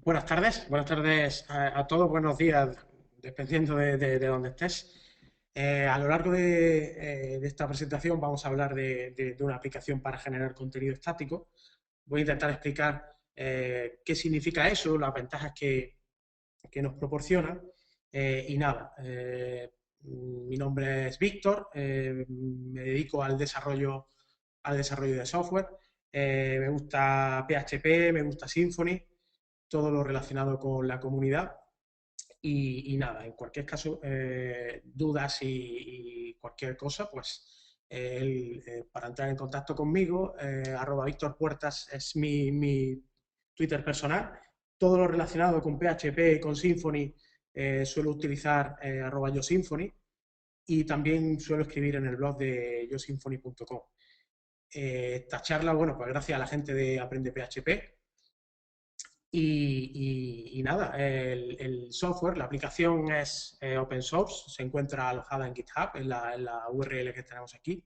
Buenas tardes a todos, buenos días, dependiendo de dónde estés. A lo largo de esta presentación vamos a hablar de una aplicación para generar contenido estático. Voy a intentar explicar qué significa eso, las ventajas que nos proporciona. Y nada, mi nombre es Víctor, me dedico al desarrollo de software. Me gusta PHP, me gusta Symfony, todo lo relacionado con la comunidad. Y nada, en cualquier caso, dudas y cualquier cosa, pues para entrar en contacto conmigo, @Víctor Puertas es mi Twitter personal. Todo lo relacionado con PHP, con Symfony, suelo utilizar @YoSymfony, y también suelo escribir en el blog de yosymphony.com. Esta charla, bueno, pues gracias a la gente de Aprende PHP. Y nada, el software, la aplicación es open source, se encuentra alojada en GitHub, en la URL que tenemos aquí.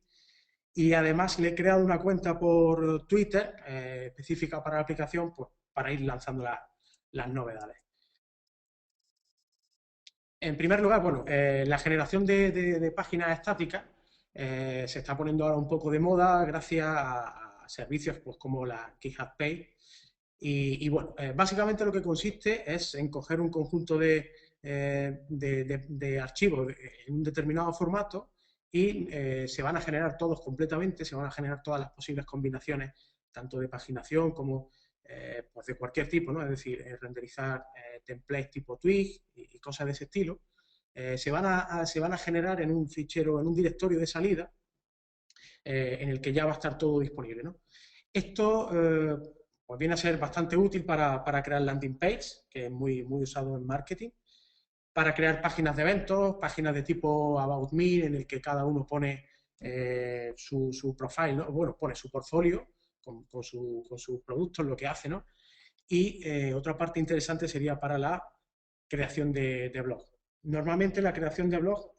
Y además le he creado una cuenta por Twitter específica para la aplicación, pues para ir lanzando las novedades. En primer lugar, bueno, la generación de páginas estáticas se está poniendo ahora un poco de moda gracias a servicios pues, como la GitHub Page. Bueno, básicamente lo que consiste es en coger un conjunto de archivos en un determinado formato y se van a generar todos completamente, se van a generar todas las posibles combinaciones, tanto de paginación como pues de cualquier tipo, ¿no? Es decir, renderizar templates tipo Twig y cosas de ese estilo. Se van a generar en un fichero, en un directorio de salida, en el que ya va a estar todo disponible, ¿no? Esto pues viene a ser bastante útil para crear landing page, que es muy usado en marketing, para crear páginas de eventos, páginas de tipo About Me, en el que cada uno pone su profile, ¿no? Bueno, pone su portfolio con sus productos, lo que hace, ¿no? Y otra parte interesante sería para la creación de blog. Normalmente la creación de blog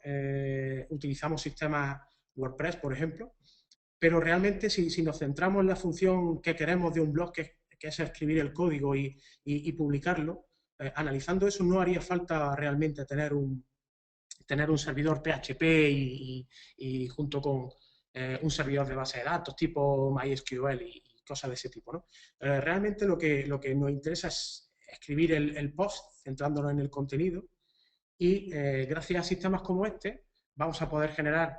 utilizamos sistemas WordPress, por ejemplo, pero realmente si nos centramos en la función que queremos de un blog, que es escribir el código y publicarlo, analizando eso no haría falta realmente tener un servidor PHP y junto con un servidor de base de datos tipo MySQL y cosas de ese tipo, ¿no? Realmente lo que nos interesa es escribir el post centrándonos en el contenido y gracias a sistemas como este vamos a poder generar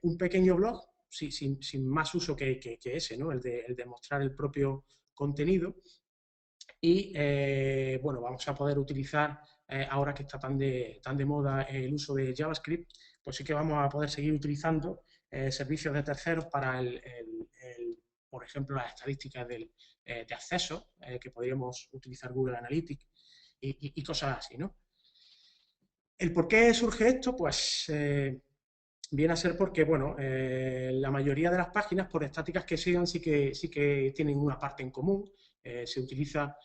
un pequeño blog sin más uso que ese, ¿no? El de mostrar el propio contenido. Y bueno, vamos a poder utilizar, ahora que está tan de moda el uso de JavaScript, pues sí que vamos a poder seguir utilizando servicios de terceros para por ejemplo, las estadísticas de acceso, que podríamos utilizar Google Analytics y cosas así, ¿no? ¿El por qué surge esto? Pues viene a ser porque, bueno, la mayoría de las páginas, por estáticas que sean, sí que tienen una parte en común. Se utiliza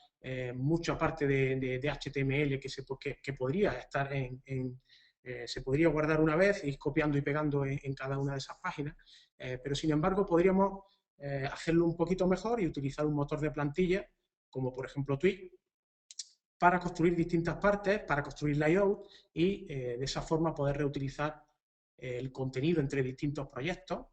mucha parte de HTML que podría estar se podría guardar una vez, ir copiando y pegando en cada una de esas páginas, pero sin embargo podríamos hacerlo un poquito mejor y utilizar un motor de plantilla, como por ejemplo Twig, para construir distintas partes, para construir layout y de esa forma poder reutilizar el contenido entre distintos proyectos.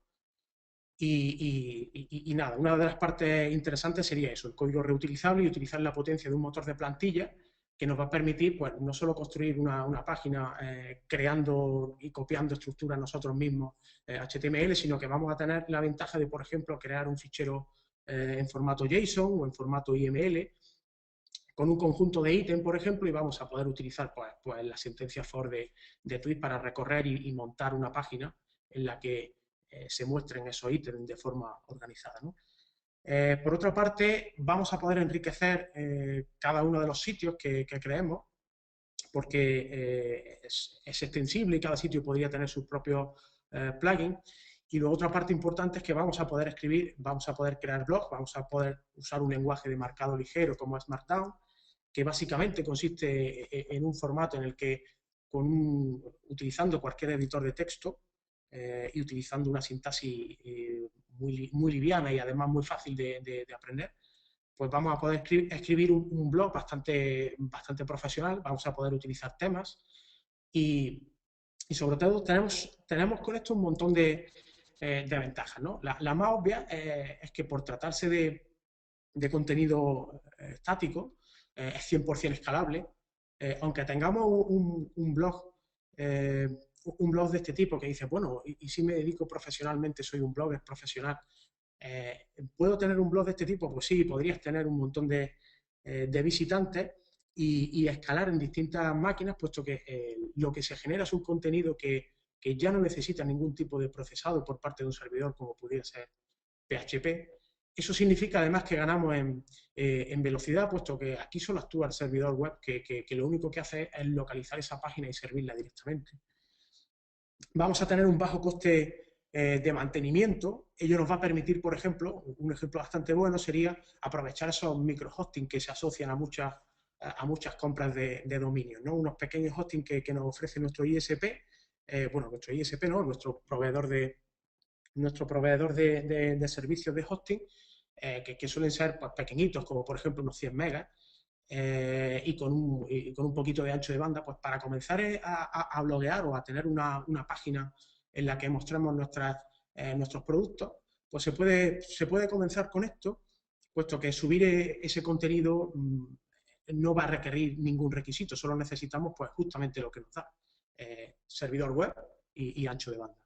Y nada, una de las partes interesantes sería eso, el código reutilizable y utilizar la potencia de un motor de plantilla que nos va a permitir, pues, no solo construir una página creando y copiando estructuras nosotros mismos HTML, sino que vamos a tener la ventaja de, por ejemplo, crear un fichero en formato JSON o en formato IML con un conjunto de ítems, por ejemplo, y vamos a poder utilizar pues la sentencia for de Twig para recorrer y montar una página en la que se muestren esos ítems de forma organizada, ¿no? Por otra parte, vamos a poder enriquecer cada uno de los sitios que creemos, porque es extensible y cada sitio podría tener sus propios plugins. Y luego otra parte importante es que vamos a poder escribir, vamos a poder crear blogs, vamos a poder usar un lenguaje de marcado ligero como es Markdown, que básicamente consiste en un formato en el que utilizando cualquier editor de texto y utilizando una sintaxis muy liviana y además muy fácil de aprender, pues vamos a poder escribir un blog bastante profesional, vamos a poder utilizar temas y sobre todo tenemos con esto un montón de ventajas, ¿no? La más obvia es que por tratarse de contenido estático, es 100% escalable. Aunque tengamos eh, un blog de este tipo que dice, bueno, y si me dedico profesionalmente, soy un blogger profesional, ¿puedo tener un blog de este tipo? Pues sí, podrías tener un montón de visitantes y escalar en distintas máquinas, puesto que lo que se genera es un contenido que ya no necesita ningún tipo de procesado por parte de un servidor, como pudiera ser PHP. Eso significa además que ganamos en velocidad, puesto que aquí solo actúa el servidor web, que lo único que hace es localizar esa página y servirla directamente. Vamos a tener un bajo coste de mantenimiento. Ello nos va a permitir, por ejemplo, un ejemplo bastante bueno sería aprovechar esos micro-hosting que se asocian a muchas compras de dominio, ¿no? Unos pequeños hosting que nos ofrece nuestro ISP, bueno, nuestro ISP no, nuestro proveedor de servicios de hosting, que suelen ser pues, pequeñitos, como por ejemplo unos 100 megas, y con un poquito de ancho de banda, pues para comenzar a bloguear o a tener una página en la que mostremos nuestros productos, pues se puede comenzar con esto, puesto que subir ese contenido no va a requerir ningún requisito, solo necesitamos pues justamente lo que nos da, servidor web y ancho de banda.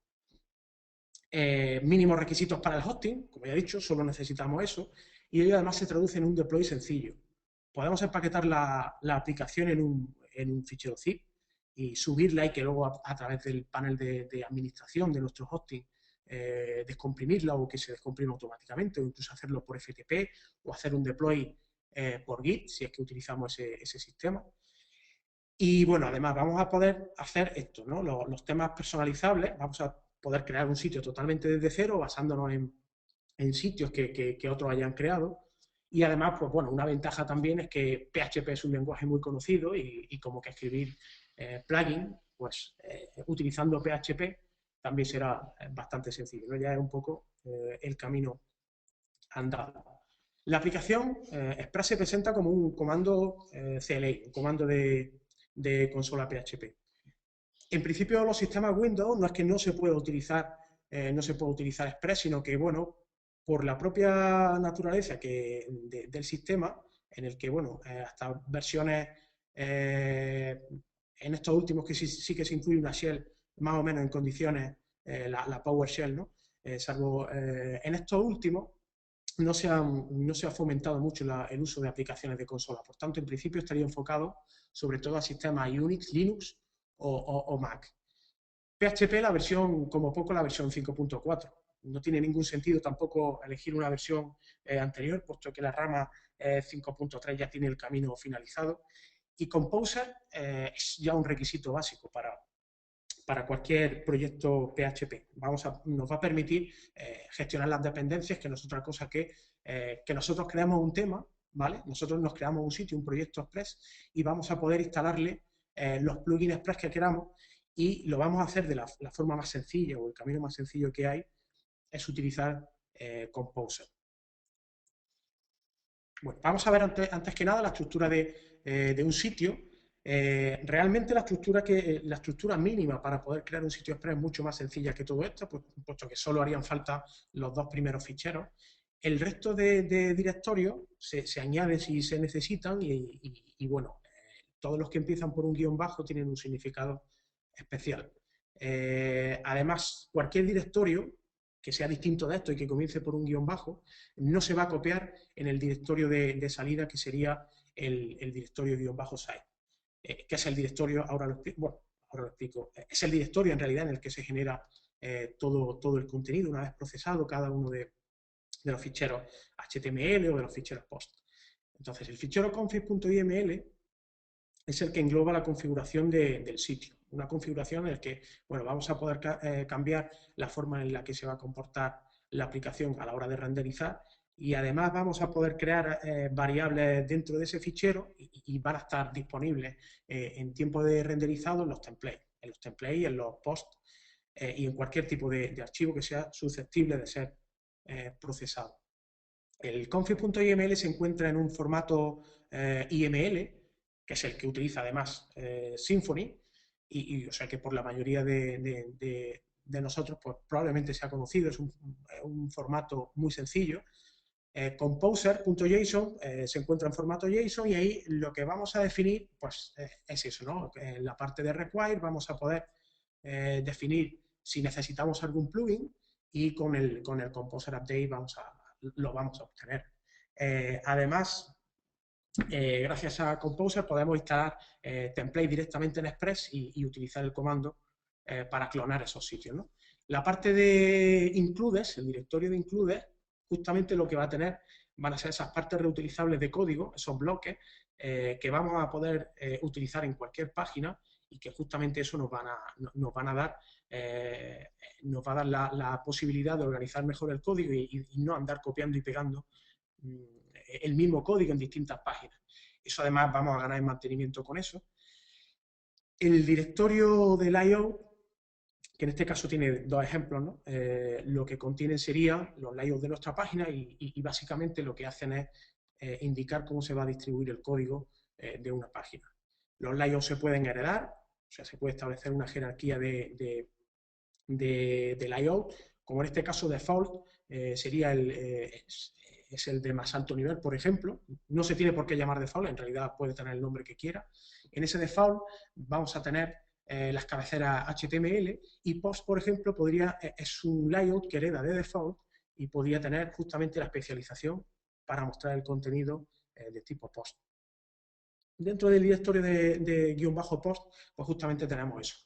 Mínimos requisitos para el hosting, como ya he dicho, solo necesitamos eso, y ello además se traduce en un deploy sencillo. Podemos empaquetar la aplicación en un fichero zip y subirla y que luego a través del panel de administración de nuestro hosting descomprimirla o que se descomprima automáticamente, o incluso hacerlo por FTP o hacer un deploy por Git, si es que utilizamos ese sistema. Y bueno, además vamos a poder hacer esto, ¿no? Los temas personalizables, vamos a poder crear un sitio totalmente desde cero, basándonos en sitios que otros hayan creado. Y además, pues bueno, una ventaja también es que PHP es un lenguaje muy conocido y como que escribir plugin, pues utilizando PHP también será bastante sencillo, ¿no? Ya es un poco el camino andado. La aplicación Express se presenta como un comando CLI, un comando de consola PHP. En principio, los sistemas Windows no es que no se pueda utilizar Express, sino que, bueno, por la propia naturaleza del sistema, en el que, bueno, hasta versiones, en estos últimos que sí que se incluye una shell más o menos en condiciones, la PowerShell, ¿no? Salvo en estos últimos, no se ha fomentado mucho el uso de aplicaciones de consola. Por tanto, en principio estaría enfocado sobre todo a sistemas Unix, Linux o Mac. PHP, como poco, la versión 5.4. No tiene ningún sentido tampoco elegir una versión anterior, puesto que la rama 5.3 ya tiene el camino finalizado. Y Composer es ya un requisito básico para cualquier proyecto PHP. Nos va a permitir gestionar las dependencias, que no es otra cosa que nosotros creamos un tema, ¿vale? Nosotros nos creamos un sitio, un proyecto Express, y vamos a poder instalarle los plugins Express que queramos, y lo vamos a hacer de la forma más sencilla, o el camino más sencillo que hay, es utilizar Composer. Bueno, vamos a ver antes que nada la estructura de un sitio. Realmente la estructura mínima para poder crear un sitio Express es mucho más sencilla que todo esto, puesto que solo harían falta los dos primeros ficheros. El resto de directorios se añade si se necesitan y bueno, todos los que empiezan por un guión bajo tienen un significado especial. Además, cualquier directorio que sea distinto de esto y que comience por un guión bajo, no se va a copiar en el directorio de salida, que sería el directorio guión bajo site, que es el directorio, ahora lo explico, es el directorio en realidad en el que se genera todo el contenido una vez procesado cada uno de los ficheros HTML o de los ficheros POST. Entonces, el fichero config.iml es el que engloba la configuración del sitio. Una configuración en la que bueno, vamos a poder cambiar la forma en la que se va a comportar la aplicación a la hora de renderizar, y además vamos a poder crear variables dentro de ese fichero y van a estar disponibles en tiempo de renderizado en los templates, en los posts y en cualquier tipo de archivo que sea susceptible de ser procesado. El config.yml se encuentra en un formato IML, que es el que utiliza además Symfony, o sea que por la mayoría de nosotros pues, probablemente sea conocido, es un formato muy sencillo. Composer.json se encuentra en formato JSON y ahí lo que vamos a definir pues, es eso, ¿no? En la parte de require vamos a poder definir si necesitamos algún plugin y con el Composer Update lo vamos a obtener. Además, gracias a Composer podemos instalar templates directamente en Express y utilizar el comando para clonar esos sitios, ¿no? La parte de includes, el directorio de includes, justamente lo que va a tener van a ser esas partes reutilizables de código, esos bloques que vamos a poder utilizar en cualquier página y que justamente eso nos van a dar nos va a dar la posibilidad de organizar mejor el código y no andar copiando y pegando el mismo código en distintas páginas. Eso además vamos a ganar en mantenimiento con eso. El directorio del I.O., que en este caso tiene dos ejemplos, ¿no? Lo que contienen serían los layouts de nuestra página y básicamente lo que hacen es indicar cómo se va a distribuir el código de una página. Los layouts se pueden heredar, o sea, se puede establecer una jerarquía de layout, como en este caso default sería es el de más alto nivel, por ejemplo. No se tiene por qué llamar default, en realidad puede tener el nombre que quiera. En ese default vamos a tener las cabeceras HTML y post, por ejemplo, es un layout que hereda de default y podría tener justamente la especialización para mostrar el contenido de tipo post. Dentro del directorio de guión bajo post, pues justamente tenemos eso.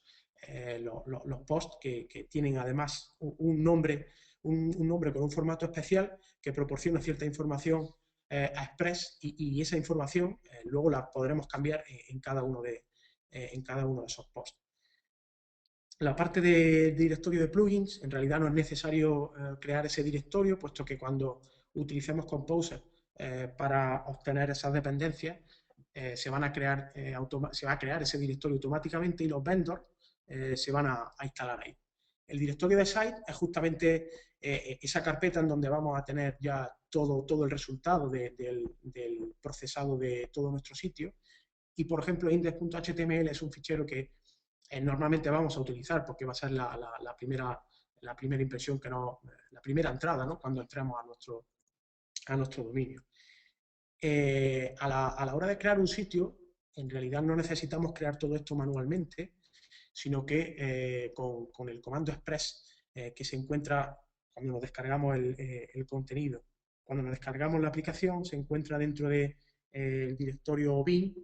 Los posts que tienen además un nombre con un formato especial que proporciona cierta información a Express y esa información luego la podremos cambiar en cada uno de esos posts. La parte de directorio de plugins, en realidad no es necesario crear ese directorio, puesto que cuando utilicemos Composer para obtener esas dependencias, se va a crear ese directorio automáticamente y los vendors se van a instalar ahí. El directorio de site es justamente esa carpeta en donde vamos a tener ya todo el resultado del procesado de todo nuestro sitio. Y, por ejemplo, index.html es un fichero que normalmente vamos a utilizar porque va a ser la primera impresión la primera entrada, ¿no? Cuando entremos a nuestro dominio. A la hora de crear un sitio, en realidad no necesitamos crear todo esto manualmente, sino que con el comando express que se encuentra cuando nos descargamos el contenido, cuando nos descargamos la aplicación, se encuentra dentro del directorio bin.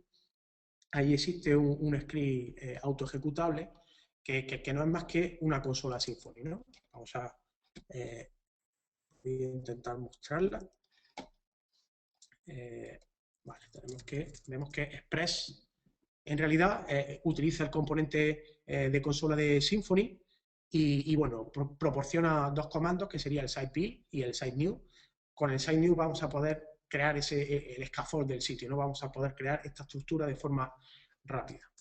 Ahí existe un script autoejecutable que no es más que una consola Symfony, ¿no? Vamos a intentar mostrarla. Vale, vemos que Express en realidad utiliza el componente de consola de Symfony y bueno, proporciona dos comandos que sería el site build y el site new. Con el site new vamos a poder crear el scaffold del sitio, ¿no? Vamos a poder crear esta estructura de forma rápida.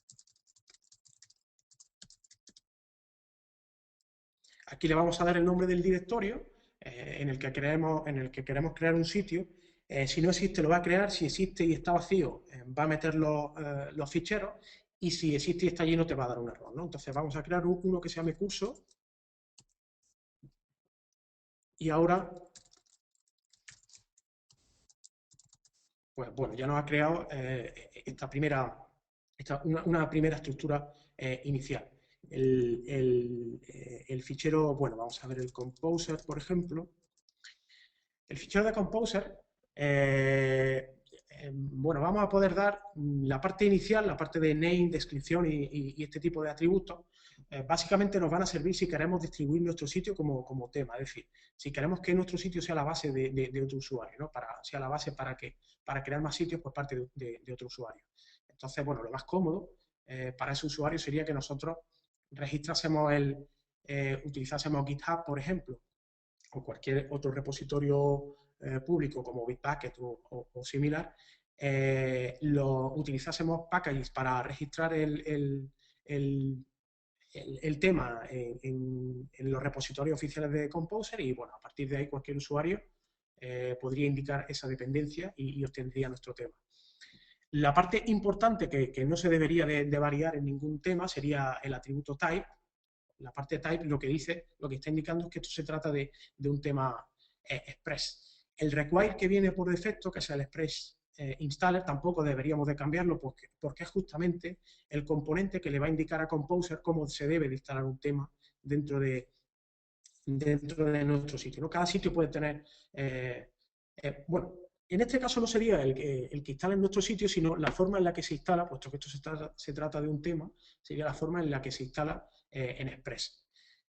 Aquí le vamos a dar el nombre del directorio en el que queremos crear un sitio. Si no existe, lo va a crear. Si existe y está vacío, va a meter los ficheros. Y si existe y está lleno, te va a dar un error, ¿no? Entonces vamos a crear uno que se llame curso. Y ahora, pues bueno, ya nos ha creado una primera estructura inicial. El fichero, bueno, vamos a ver el Composer, por ejemplo. El fichero de Composer, bueno, vamos a poder dar la parte inicial, la parte de name, descripción y este tipo de atributos. Básicamente nos van a servir si queremos distribuir nuestro sitio como tema, es decir, si queremos que nuestro sitio sea la base de otro usuario, ¿no? Sea la base para crear más sitios por parte de otro usuario. Entonces, bueno, lo más cómodo para ese usuario sería que nosotros registrásemos utilizásemos GitHub, por ejemplo, o cualquier otro repositorio público como Bitbucket o similar, lo utilizásemos packages para registrar el tema en los repositorios oficiales de Composer y bueno, a partir de ahí cualquier usuario podría indicar esa dependencia y obtendría nuestro tema. La parte importante que no se debería de variar en ningún tema sería el atributo type. La parte type lo que dice, lo que está indicando es que esto se trata de un tema express. El require que viene por defecto, que es el express installer, tampoco deberíamos de cambiarlo porque es justamente el componente que le va a indicar a Composer cómo se debe de instalar un tema dentro de nuestro sitio, ¿no? Cada sitio puede tener, bueno, en este caso no sería el que instala en nuestro sitio, sino la forma en la que se instala, puesto que esto se trata de un tema, sería la forma en la que se instala en Express.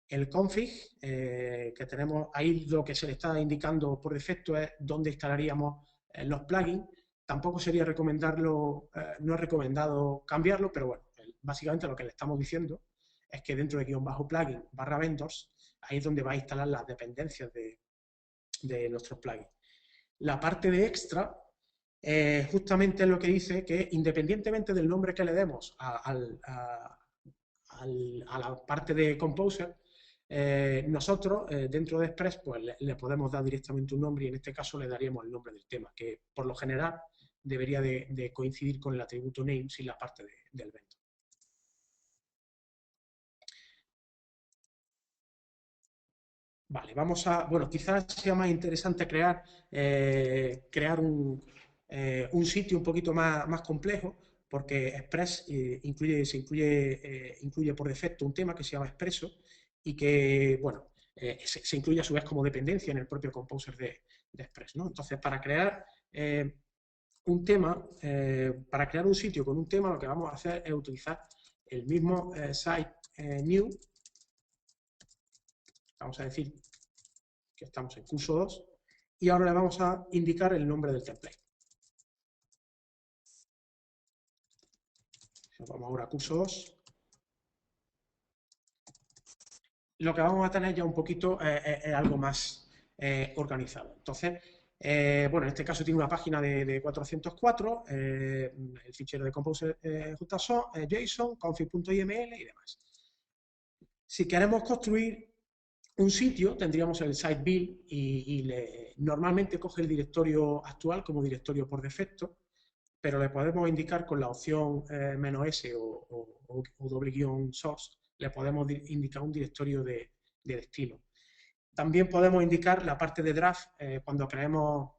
El config que tenemos ahí, lo que se le está indicando por defecto es dónde instalaríamos los plugins. Tampoco sería recomendarlo, no es recomendado cambiarlo, pero bueno, básicamente lo que le estamos diciendo es que dentro de --plugin /vendors, ahí es donde va a instalar las dependencias de nuestros plugins. La parte de extra justamente es lo que dice que independientemente del nombre que le demos a la parte de Composer, nosotros dentro de Express pues le podemos dar directamente un nombre y en este caso le daríamos el nombre del tema, que por lo general debería de coincidir con el atributo name sin la parte del vendor. Vale, vamos a, bueno, quizás sea más interesante crear un sitio un poquito más complejo, porque Express incluye por defecto un tema que se llama Expresso y que, bueno, se incluye a su vez como dependencia en el propio Composer de Express, ¿no? Entonces, para crear un tema, para crear un sitio con un tema, lo que vamos a hacer es utilizar el mismo site new, vamos a decir que estamos en curso 2, y ahora le vamos a indicar el nombre del template. Vamos ahora a curso 2. Lo que vamos a tener ya un poquito es algo más organizado. Entonces, bueno, en este caso tiene una página de 404, el fichero de Composer JSON, JSON, config.yml y demás. Si queremos construir un sitio, tendríamos el site build y normalmente coge el directorio actual como directorio por defecto, pero le podemos indicar con la opción "-s" o "-source", le podemos indicar un directorio de destino. También podemos indicar la parte de draft, cuando creemos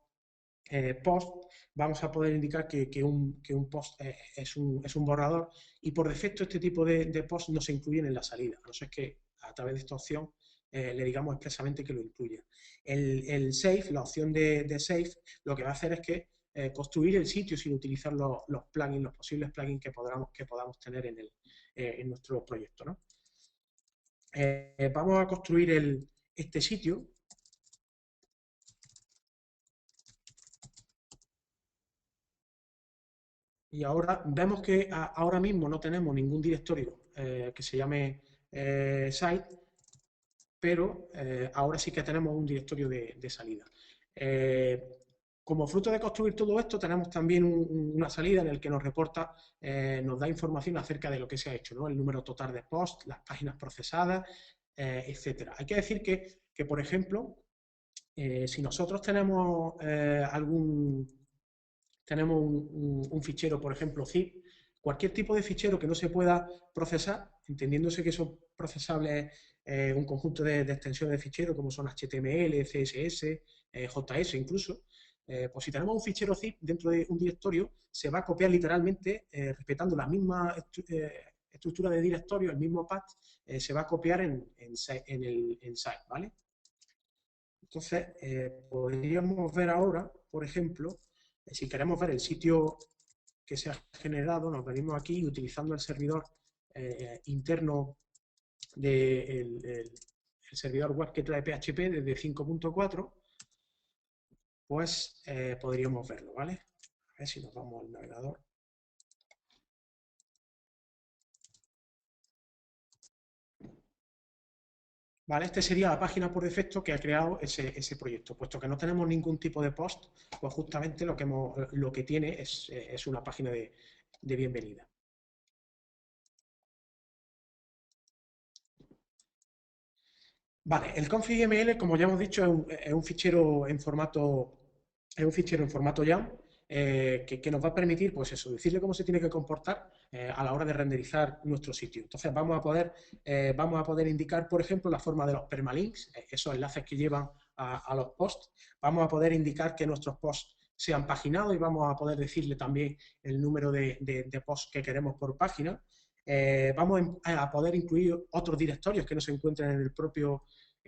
post, vamos a poder indicar que un post es un borrador y por defecto este tipo de post no se incluyen en la salida, a no ser que a través de esta opción le digamos expresamente que lo incluya. El save, la opción de save, lo que va a hacer es que construir el sitio sin utilizar los plugins, los posibles plugins que podamos tener en nuestro proyecto, ¿no? Vamos a construir este sitio. Y ahora vemos que ahora mismo no tenemos ningún directorio que se llame site, pero ahora sí que tenemos un directorio de salida. Como fruto de construir todo esto, tenemos también una salida en el que nos reporta, nos da información acerca de lo que se ha hecho, ¿no? El número total de posts, las páginas procesadas, etcétera. Hay que decir que por ejemplo, si nosotros tenemos un fichero, por ejemplo, zip, cualquier tipo de fichero que no se pueda procesar, entendiéndose que son procesables un conjunto de extensiones de fichero como son HTML, CSS, JS incluso, pues si tenemos un fichero zip dentro de un directorio, se va a copiar literalmente, respetando la misma estructura de directorio, el mismo path, se va a copiar en site, ¿vale? Entonces, podríamos ver ahora, por ejemplo, si queremos ver el sitio que se ha generado, nos venimos aquí utilizando el servidor interno del servidor web que trae PHP desde 5.4, pues podríamos verlo, ¿vale? A ver si nos vamos al navegador. Vale, esta sería la página por defecto que ha creado ese proyecto. Puesto que no tenemos ningún tipo de post, pues justamente lo que tiene es una página de bienvenida. Vale, el config.ml, como ya hemos dicho, es un fichero en formato, YAML que nos va a permitir, pues eso, decirle cómo se tiene que comportar a la hora de renderizar nuestro sitio. Entonces vamos a poder indicar, por ejemplo, la forma de los permalinks, esos enlaces que llevan a los posts. Vamos a poder indicar que nuestros posts sean paginados y vamos a poder decirle también el número de posts que queremos por página. Vamos a poder incluir otros directorios que no se encuentren en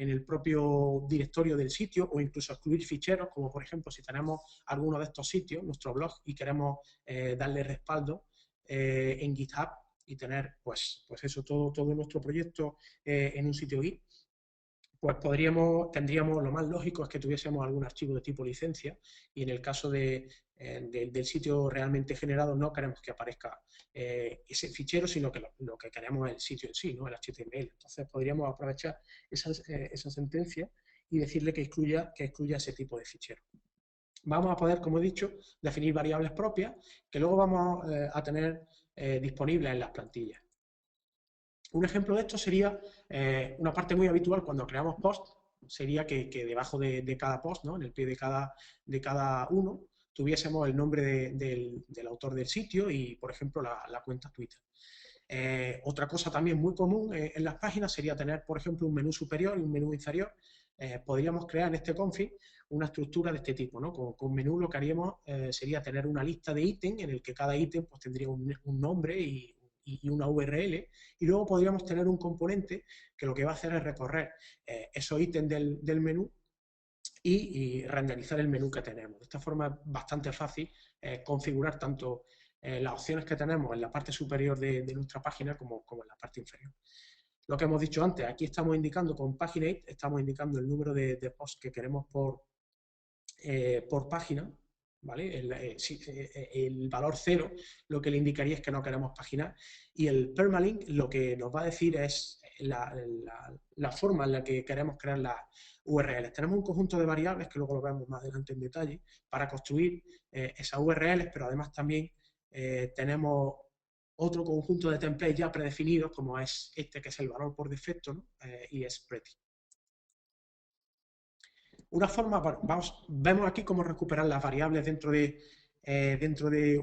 el propio directorio del sitio, o incluso excluir ficheros, como por ejemplo si tenemos alguno de estos sitios, nuestro blog, y queremos darle respaldo en GitHub y tener pues eso, todo nuestro proyecto en un sitio Git, pues tendríamos, lo más lógico es que tuviésemos algún archivo de tipo licencia, y en el caso del sitio realmente generado no queremos que aparezca ese fichero, sino que lo que queremos es el sitio en sí, ¿no? El HTML. Entonces podríamos aprovechar esa sentencia y decirle que excluya ese tipo de fichero. Vamos a poder, como he dicho, definir variables propias que luego vamos a tener disponibles en las plantillas. Un ejemplo de esto sería una parte muy habitual cuando creamos posts, sería que debajo de cada post, ¿no? En el pie de cada uno, tuviésemos el nombre del autor del sitio y, por ejemplo, la cuenta Twitter. Otra cosa también muy común en las páginas sería tener, por ejemplo, un menú superior y un menú inferior. Podríamos crear en este config una estructura de este tipo, ¿no? Con menú lo que haríamos sería tener una lista de ítems en el que cada ítem pues, tendría un nombre y una URL, y luego podríamos tener un componente que lo que va a hacer es recorrer esos ítems del menú y renderizar el menú que tenemos. De esta forma es bastante fácil configurar tanto las opciones que tenemos en la parte superior de nuestra página como en la parte inferior. Lo que hemos dicho antes, aquí estamos indicando con Paginate, estamos indicando el número de posts que queremos por página, ¿vale? El valor 0 lo que le indicaría es que no queremos paginar, y el permalink lo que nos va a decir es la forma en la que queremos crear las URLs. Tenemos un conjunto de variables, que luego lo vemos más adelante en detalle, para construir esas URLs, pero además también tenemos otro conjunto de templates ya predefinidos, como es este, que es el valor por defecto, ¿no? Y es pretty. Una forma, vemos aquí cómo recuperar las variables dentro de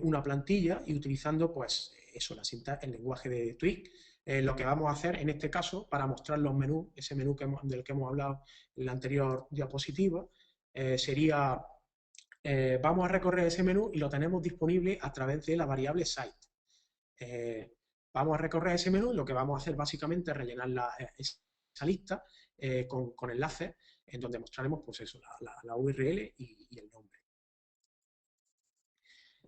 una plantilla y utilizando, pues, eso, el lenguaje de Twig. Lo que vamos a hacer en este caso, para mostrar los menús, ese menú del que hemos hablado en la anterior diapositiva, sería, vamos a recorrer ese menú y lo tenemos disponible a través de la variable site. Vamos a recorrer ese menú y lo que vamos a hacer básicamente es rellenar esa lista con enlaces en donde mostraremos pues eso, la URL y el nombre.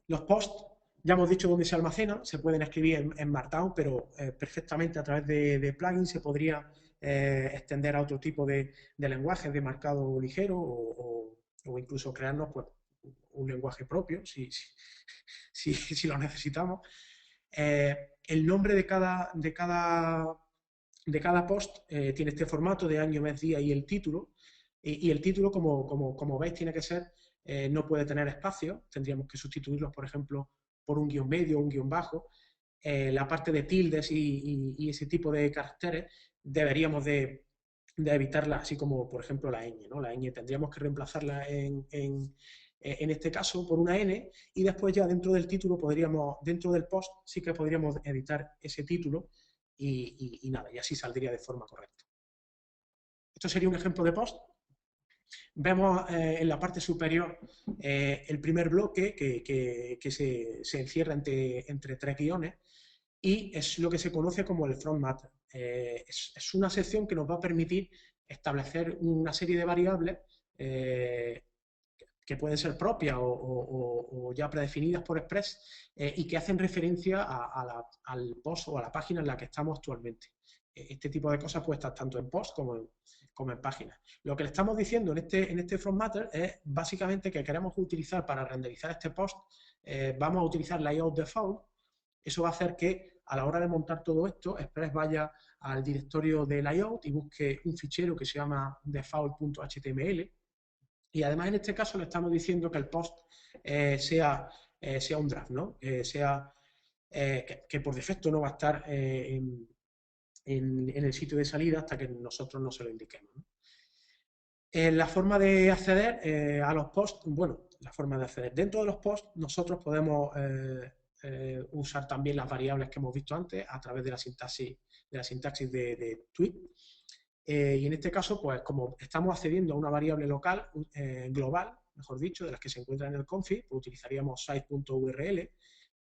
Los posts, ya hemos dicho dónde se almacenan, se pueden escribir en Markdown, pero perfectamente a través de plugins se podría extender a otro tipo de lenguajes de marcado ligero o incluso crearnos pues, un lenguaje propio si lo necesitamos. El nombre de cada post tiene este formato de año, mes, día y el título. Y el título, como veis, tiene que ser, no puede tener espacio. Tendríamos que sustituirlos, por ejemplo, por un guión medio o un guión bajo. La parte de tildes y ese tipo de caracteres deberíamos de evitarla, así como, por ejemplo, la ñ, ¿no? La ñ tendríamos que reemplazarla en este caso por una n, y después ya dentro del título dentro del post sí que podríamos editar ese título y nada, y así saldría de forma correcta. Esto sería un ejemplo de post. Vemos en la parte superior el primer bloque que se encierra entre tres guiones, y es lo que se conoce como el front matter. Es una sección que nos va a permitir establecer una serie de variables que pueden ser propias o ya predefinidas por Express y que hacen referencia al post o a la página en la que estamos actualmente. Este tipo de cosas puede estar tanto en post como en páginas. Lo que le estamos diciendo en este front matter es básicamente que queremos utilizar para renderizar este post, vamos a utilizar layout default. Eso va a hacer que a la hora de montar todo esto, Express vaya al directorio de layout y busque un fichero que se llama default.html. Y además en este caso le estamos diciendo que el post sea un draft, ¿no? Que por defecto no va a estar en el sitio de salida hasta que nosotros no se lo indiquemos, ¿no? La forma de acceder a los posts, bueno, la forma de acceder. Dentro de los posts nosotros podemos usar también las variables que hemos visto antes a través de la sintaxis de tweet. Y en este caso, pues como estamos accediendo a una variable local, global, mejor dicho, de las que se encuentran en el config, pues utilizaríamos site.url,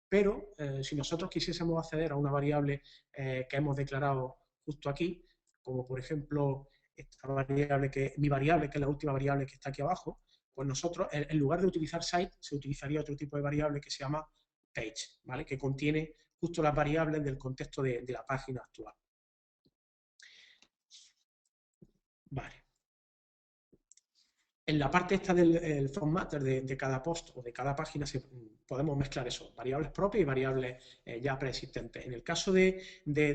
pero si nosotros quisiésemos acceder a una variable que hemos declarado justo aquí, como por ejemplo esta variable mi variable, que es la última variable que está aquí abajo, pues nosotros, en lugar de utilizar site, se utilizaría otro tipo de variable que se llama page, ¿vale? Que contiene justo las variables del contexto de la página actual. Vale. En la parte esta del formatter de cada post o de cada página podemos mezclar eso, variables propias y variables ya preexistentes. En el caso de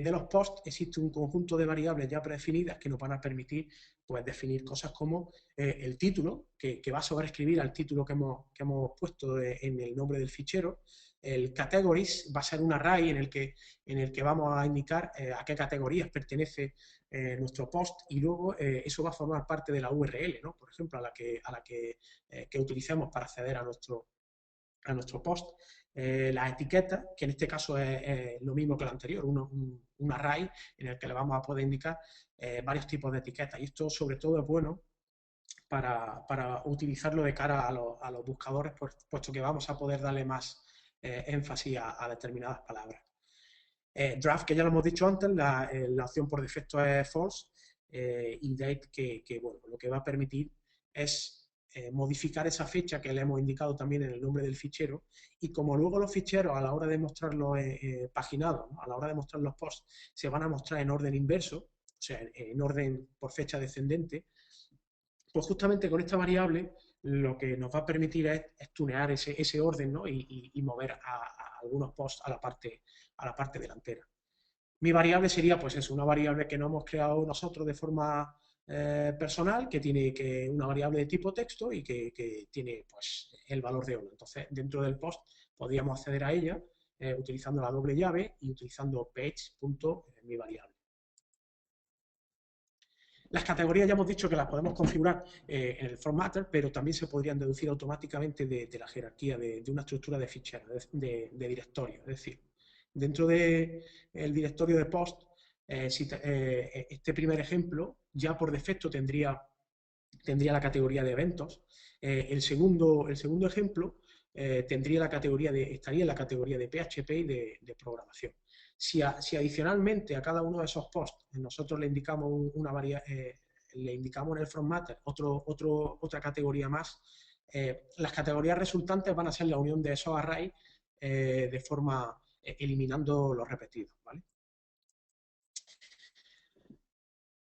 los posts existe un conjunto de variables ya predefinidas que nos van a permitir pues, definir cosas como el título, que va a sobreescribir al título que hemos puesto en el nombre del fichero. El categories va a ser un array en el que vamos a indicar a qué categorías pertenece nuestro post y luego eso va a formar parte de la URL, ¿no? Por ejemplo, a la que utilicemos para acceder a nuestro post. Las etiquetas, que en este caso es lo mismo que lo anterior, un array en el que le vamos a poder indicar varios tipos de etiquetas. Y esto sobre todo es bueno para utilizarlo de cara a los buscadores, puesto que vamos a poder darle más énfasis a determinadas palabras. Draft, que ya lo hemos dicho antes, la opción por defecto es false, y date, que bueno, lo que va a permitir es modificar esa fecha que le hemos indicado también en el nombre del fichero, y como luego los ficheros a la hora de mostrarlos paginados, ¿no? A la hora de mostrar los posts, se van a mostrar en orden inverso, o sea, en orden por fecha descendente, pues justamente con esta variable lo que nos va a permitir es tunear ese orden, ¿no? y mover a algunos posts a la parte delantera. Mi variable sería, pues eso, una variable que no hemos creado nosotros de forma personal, que tiene una variable de tipo texto y que tiene pues, el valor de 1. Entonces, dentro del post podríamos acceder a ella utilizando la doble llave y utilizando page.mi variable. Las categorías ya hemos dicho que las podemos configurar en el formatter, pero también se podrían deducir automáticamente de la jerarquía de una estructura de ficheros, de directorio. Es decir, dentro del directorio de post, este primer ejemplo ya por defecto tendría la categoría de eventos. El segundo ejemplo estaría en la categoría de PHP y de programación. Si adicionalmente a cada uno de esos posts nosotros le indicamos le indicamos en el formatter otra categoría más, las categorías resultantes van a ser la unión de esos arrays de forma eliminando los repetidos, ¿vale?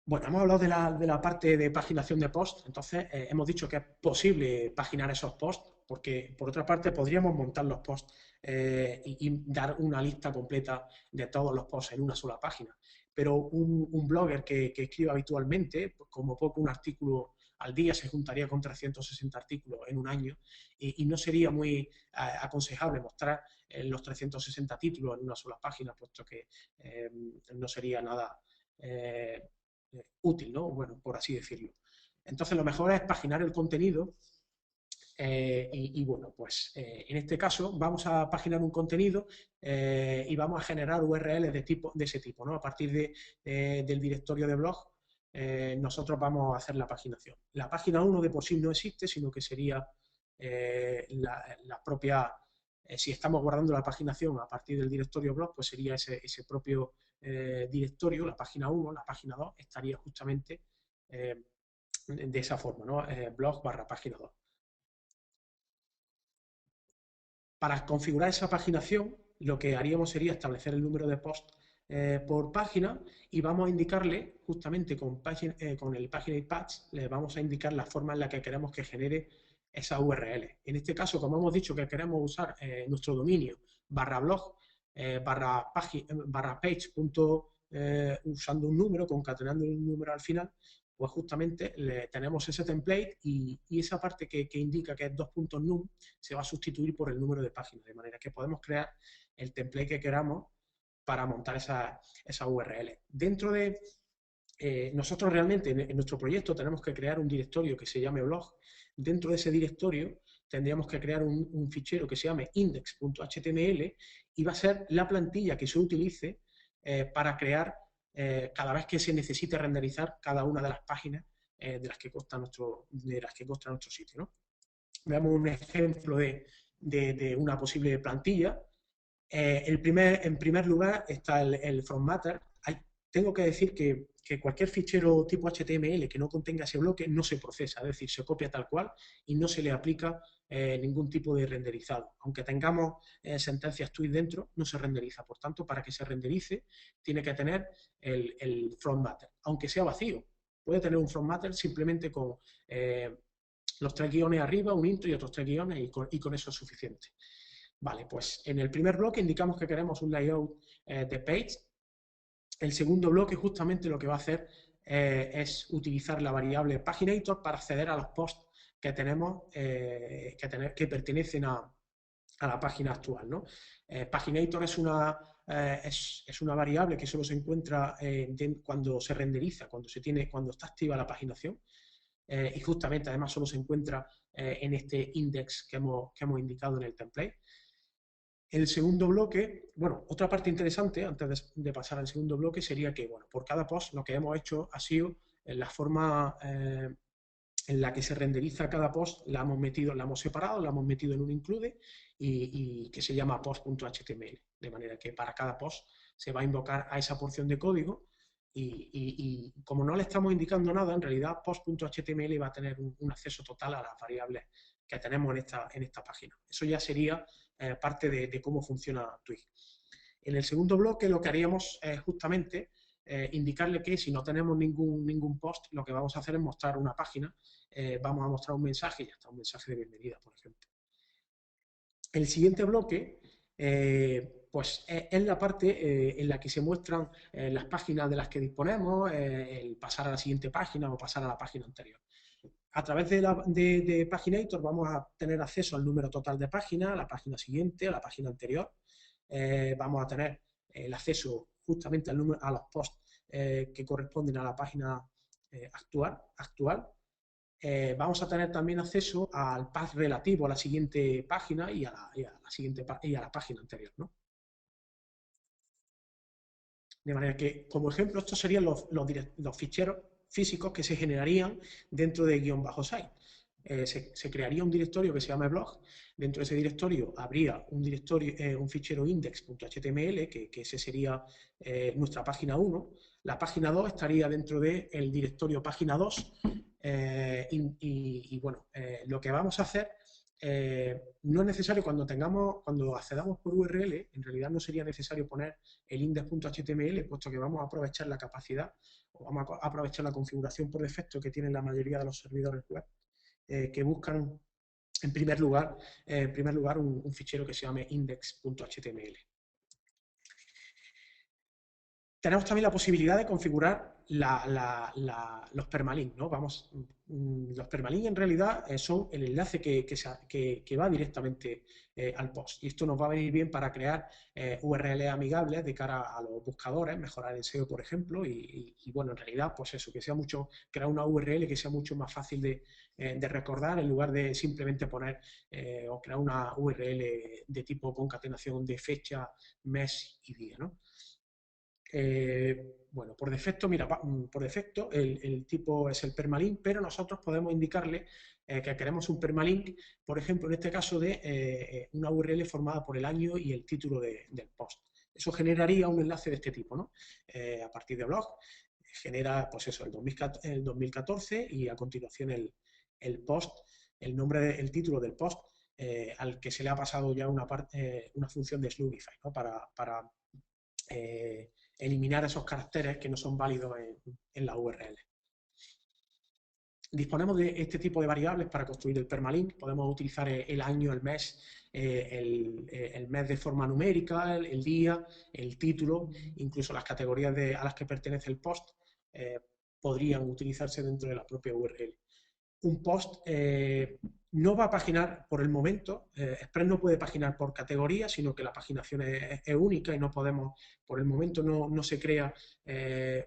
Bueno, hemos hablado de la parte de paginación de posts, entonces hemos dicho que es posible paginar esos posts, porque por otra parte podríamos montar los posts y dar una lista completa de todos los posts en una sola página. Pero un blogger que escribe habitualmente, pues como poco un artículo al día, se juntaría con 360 artículos en un año y no sería muy aconsejable mostrar los 360 títulos en una sola página, puesto que no sería nada útil, ¿no? Bueno, por así decirlo. Entonces, lo mejor es paginar el contenido y bueno, pues en este caso vamos a paginar un contenido y vamos a generar URLs de ese tipo, ¿no? A partir del directorio de blog, nosotros vamos a hacer la paginación. La página 1 de por sí no existe, sino que sería la propia, si estamos guardando la paginación a partir del directorio blog, pues sería ese propio directorio, la página 1, la página 2, estaría justamente de esa forma, ¿no? Blog / página 2. Para configurar esa paginación, lo que haríamos sería establecer el número de posts por página y vamos a indicarle, justamente con el paginate patch, le vamos a indicar la forma en la que queremos que genere esa URL. En este caso, como hemos dicho que queremos usar nuestro dominio /blog /page usando un número, concatenando un número al final, pues justamente tenemos ese template y esa parte que indica que es 2.num se va a sustituir por el número de páginas, de manera que podemos crear el template que queramos para montar esa URL. Dentro de nosotros realmente en nuestro proyecto tenemos que crear un directorio que se llame blog. Dentro de ese directorio tendríamos que crear un fichero que se llame index.html y va a ser la plantilla que se utilice para crear cada vez que se necesite renderizar cada una de las páginas de las que consta nuestro sitio, ¿no? Veamos un ejemplo de una posible plantilla. En primer lugar está el from matter. Tengo que decir que cualquier fichero tipo HTML que no contenga ese bloque no se procesa, es decir, se copia tal cual y no se le aplica ningún tipo de renderizado. Aunque tengamos sentencias tweet dentro, no se renderiza. Por tanto, para que se renderice, tiene que tener el from matter, aunque sea vacío. Puede tener un from matter simplemente con los 3 guiones arriba, un intro y otros 3 guiones, y con eso es suficiente. Vale, pues en el primer bloque indicamos que queremos un layout de page. El segundo bloque justamente lo que va a hacer es utilizar la variable paginator para acceder a los posts que tenemos que pertenecen a la página actual, ¿no? Paginator es una variable que solo se encuentra cuando se renderiza, cuando está activa la paginación, y justamente además solo se encuentra en este index que hemos indicado en el template. El segundo bloque, bueno, otra parte interesante antes de pasar al segundo bloque sería que, bueno, por cada post lo que hemos hecho ha sido en la forma en la que se renderiza cada post, la hemos separado, la hemos metido en un include y que se llama post.html, de manera que para cada post se va a invocar a esa porción de código y como no le estamos indicando nada, en realidad post.html va a tener un acceso total a las variables que tenemos en esta página. Eso ya sería parte de cómo funciona Twig. En el segundo bloque lo que haríamos es justamente indicarle que si no tenemos ningún post, lo que vamos a hacer es mostrar una página, vamos a mostrar un mensaje, ya está, un mensaje de bienvenida, por ejemplo. El siguiente bloque pues es la parte en la que se muestran las páginas de las que disponemos, el pasar a la siguiente página o pasar a la página anterior. A través de Paginator vamos a tener acceso al número total de páginas, a la página siguiente, a la página anterior. Vamos a tener el acceso justamente a los posts que corresponden a la página actual. Vamos a tener también acceso al path relativo a la siguiente página y a la página anterior, ¿no? De manera que, como ejemplo, estos serían los ficheros físicos que se generarían dentro de _site. Se crearía un directorio que se llama blog. Dentro de ese directorio habría un fichero index.html, que ese sería nuestra página 1. La página 2 estaría dentro del directorio página 2. Bueno, lo que vamos a hacer no es necesario cuando accedamos por URL, en realidad no sería necesario poner el index.html, puesto que vamos a aprovechar la capacidad o vamos a aprovechar la configuración por defecto que tienen la mayoría de los servidores web que buscan en primer lugar un fichero que se llame index.html. Tenemos también la posibilidad de configurar los permalinks, ¿no? Los permalinks en realidad son el enlace que va directamente al post. Y esto nos va a venir bien para crear URLs amigables de cara a los buscadores, mejorar el SEO, por ejemplo, y bueno, en realidad, pues eso, crear una URL que sea mucho más fácil de recordar en lugar de simplemente poner o crear una URL de tipo concatenación de fecha, mes y día, ¿no? Bueno, por defecto, el tipo es el permalink, pero nosotros podemos indicarle que queremos un permalink, por ejemplo, en este caso de una URL formada por el año y el título del post. Eso generaría un enlace de este tipo, ¿no? A partir de blog, genera, pues eso, el 2014 y a continuación el post, el título del post, al que se le ha pasado ya una función de Slugify, ¿no? Para eliminar esos caracteres que no son válidos en la URL. Disponemos de este tipo de variables para construir el permalink. Podemos utilizar el año, el mes, el mes de forma numérica, el día, el título, incluso las categorías a las que pertenece el post podrían utilizarse dentro de la propia URL. un post no va a paginar por el momento, Express no puede paginar por categoría, sino que la paginación es única y no podemos, por el momento no se crea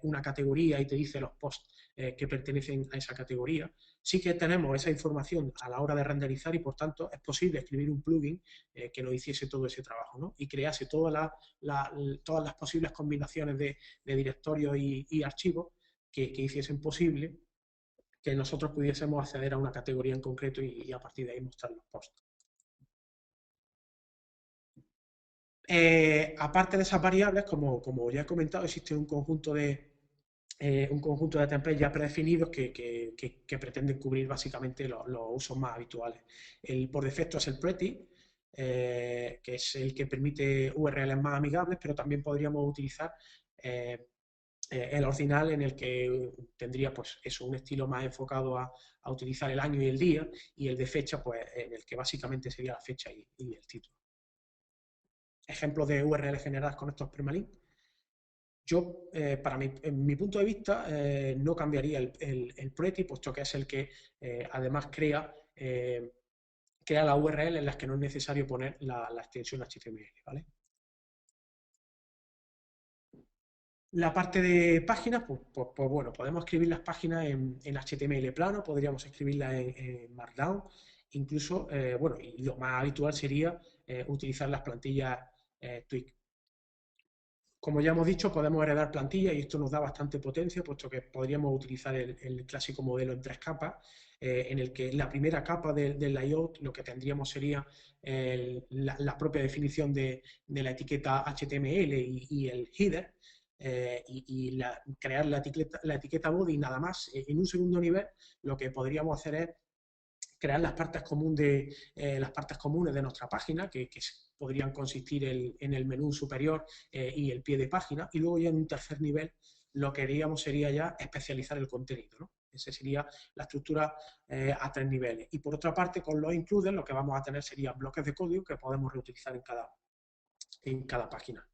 una categoría y te dice los posts que pertenecen a esa categoría. Sí que tenemos esa información a la hora de renderizar y por tanto es posible escribir un plugin que nos hiciese todo ese trabajo, ¿no? Y crease todas las posibles combinaciones de directorios y archivos que hiciesen posible que nosotros pudiésemos acceder a una categoría en concreto y a partir de ahí mostrar los posts. Aparte de esas variables, como ya he comentado, existe un conjunto de templates ya predefinidos que pretenden cubrir básicamente los usos más habituales. Por defecto es el Pretty, que es el que permite URLs más amigables, pero también podríamos utilizar el ordinal en el que tendría pues eso, un estilo más enfocado a utilizar el año y el día, y el de fecha pues en el que básicamente sería la fecha y el título. Ejemplos de URL generadas con estos permalinks. Yo, en mi punto de vista, no cambiaría el Pretty, puesto que es el que además crea la URL en las que no es necesario poner la extensión HTML, ¿vale? La parte de páginas, pues bueno, podemos escribir las páginas en HTML plano, podríamos escribirlas en Markdown, incluso, bueno, y lo más habitual sería utilizar las plantillas Twig. Como ya hemos dicho, podemos heredar plantillas y esto nos da bastante potencia, puesto que podríamos utilizar el clásico modelo en 3 capas, en el que la primera capa del layout lo que tendríamos sería la propia definición de la etiqueta HTML y el header, crear la etiqueta body y nada más. En un segundo nivel, lo que podríamos hacer es crear las partes comunes de nuestra página, que podrían consistir en el menú superior y el pie de página, y luego ya en un tercer nivel lo que haríamos sería ya especializar el contenido, ¿no? Esa sería la estructura a 3 niveles. Y por otra parte, con los includes lo que vamos a tener serían bloques de código que podemos reutilizar en cada página.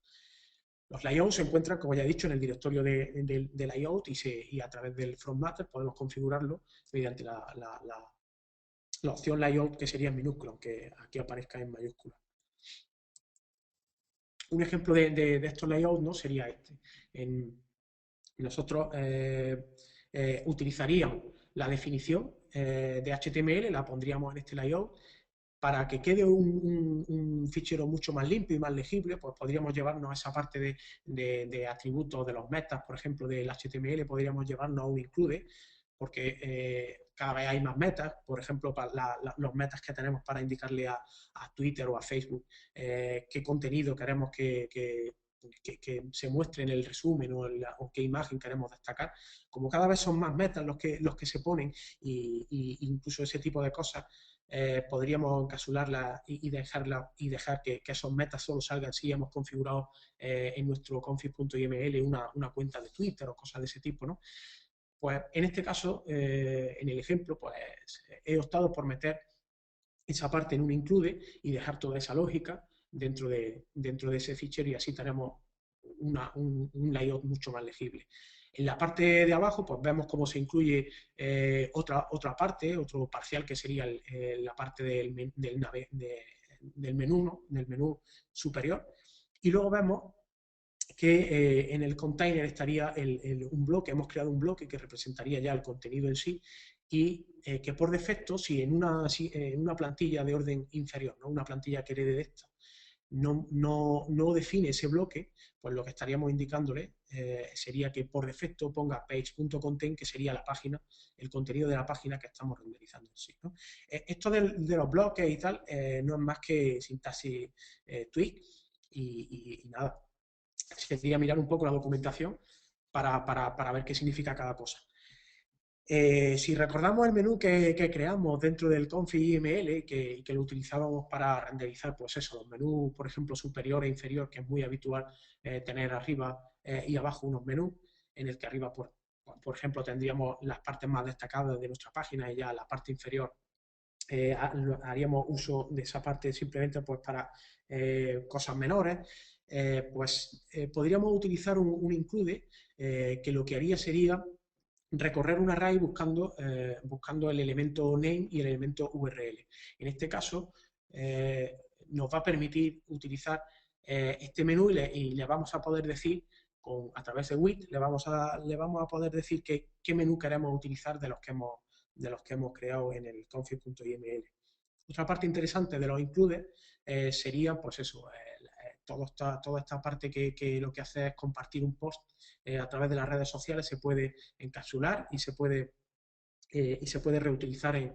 Los layouts se encuentran, como ya he dicho, en el directorio de layout y a través del front matter podemos configurarlo mediante la opción layout, que sería en minúscula, aunque aquí aparezca en mayúscula. Un ejemplo de estos layouts, ¿no?, sería este. Nosotros utilizaríamos la definición de HTML, la pondríamos en este layout. Para que quede un fichero mucho más limpio y más legible, pues podríamos llevarnos a esa parte de atributos de los metas, por ejemplo, del HTML, podríamos llevarnos a un include, porque cada vez hay más metas, por ejemplo, para los metas que tenemos para indicarle a Twitter o a Facebook qué contenido queremos que se muestre en el resumen o qué imagen queremos destacar. Como cada vez son más metas los que se ponen y incluso ese tipo de cosas, podríamos encapsularla y dejar que esos metas solo salgan si hemos configurado en nuestro config.yml una cuenta de Twitter o cosas de ese tipo, ¿no? Pues en este caso, en el ejemplo, pues he optado por meter esa parte en un include y dejar toda esa lógica dentro de ese fichero, y así tenemos un layout mucho más legible. En la parte de abajo, pues vemos cómo se incluye otra parte, otro parcial, que sería la parte del menú, ¿no?, del menú superior. Y luego vemos que en el container estaría un bloque, hemos creado un bloque que representaría ya el contenido en sí, y que por defecto, si en una plantilla de orden inferior, ¿no?, una plantilla que herede de esta, no define ese bloque, pues lo que estaríamos indicándole sería que por defecto ponga page.content, que sería la página, el contenido de la página que estamos renderizando en sí, ¿no? Esto de los bloques y tal no es más que sintaxis Twig y nada. Sería mirar un poco la documentación para ver qué significa cada cosa. Si recordamos el menú que creamos dentro del config IML, que lo utilizábamos para renderizar, pues eso, los menús, por ejemplo, superior e inferior, que es muy habitual tener arriba y abajo unos menús, en el que arriba, por ejemplo, tendríamos las partes más destacadas de nuestra página, y ya la parte inferior haríamos uso de esa parte simplemente pues para cosas menores. Podríamos utilizar un include que lo que haría sería recorrer un array buscando el elemento name y el elemento URL. En este caso, nos va a permitir utilizar este menú y le vamos a poder decir, a través de with, le vamos a poder decir qué menú queremos utilizar de los que hemos creado en el config.iml. Otra parte interesante de los includes sería, pues eso, toda esta parte que lo que hace es compartir un post a través de las redes sociales, se puede encapsular y se puede reutilizar en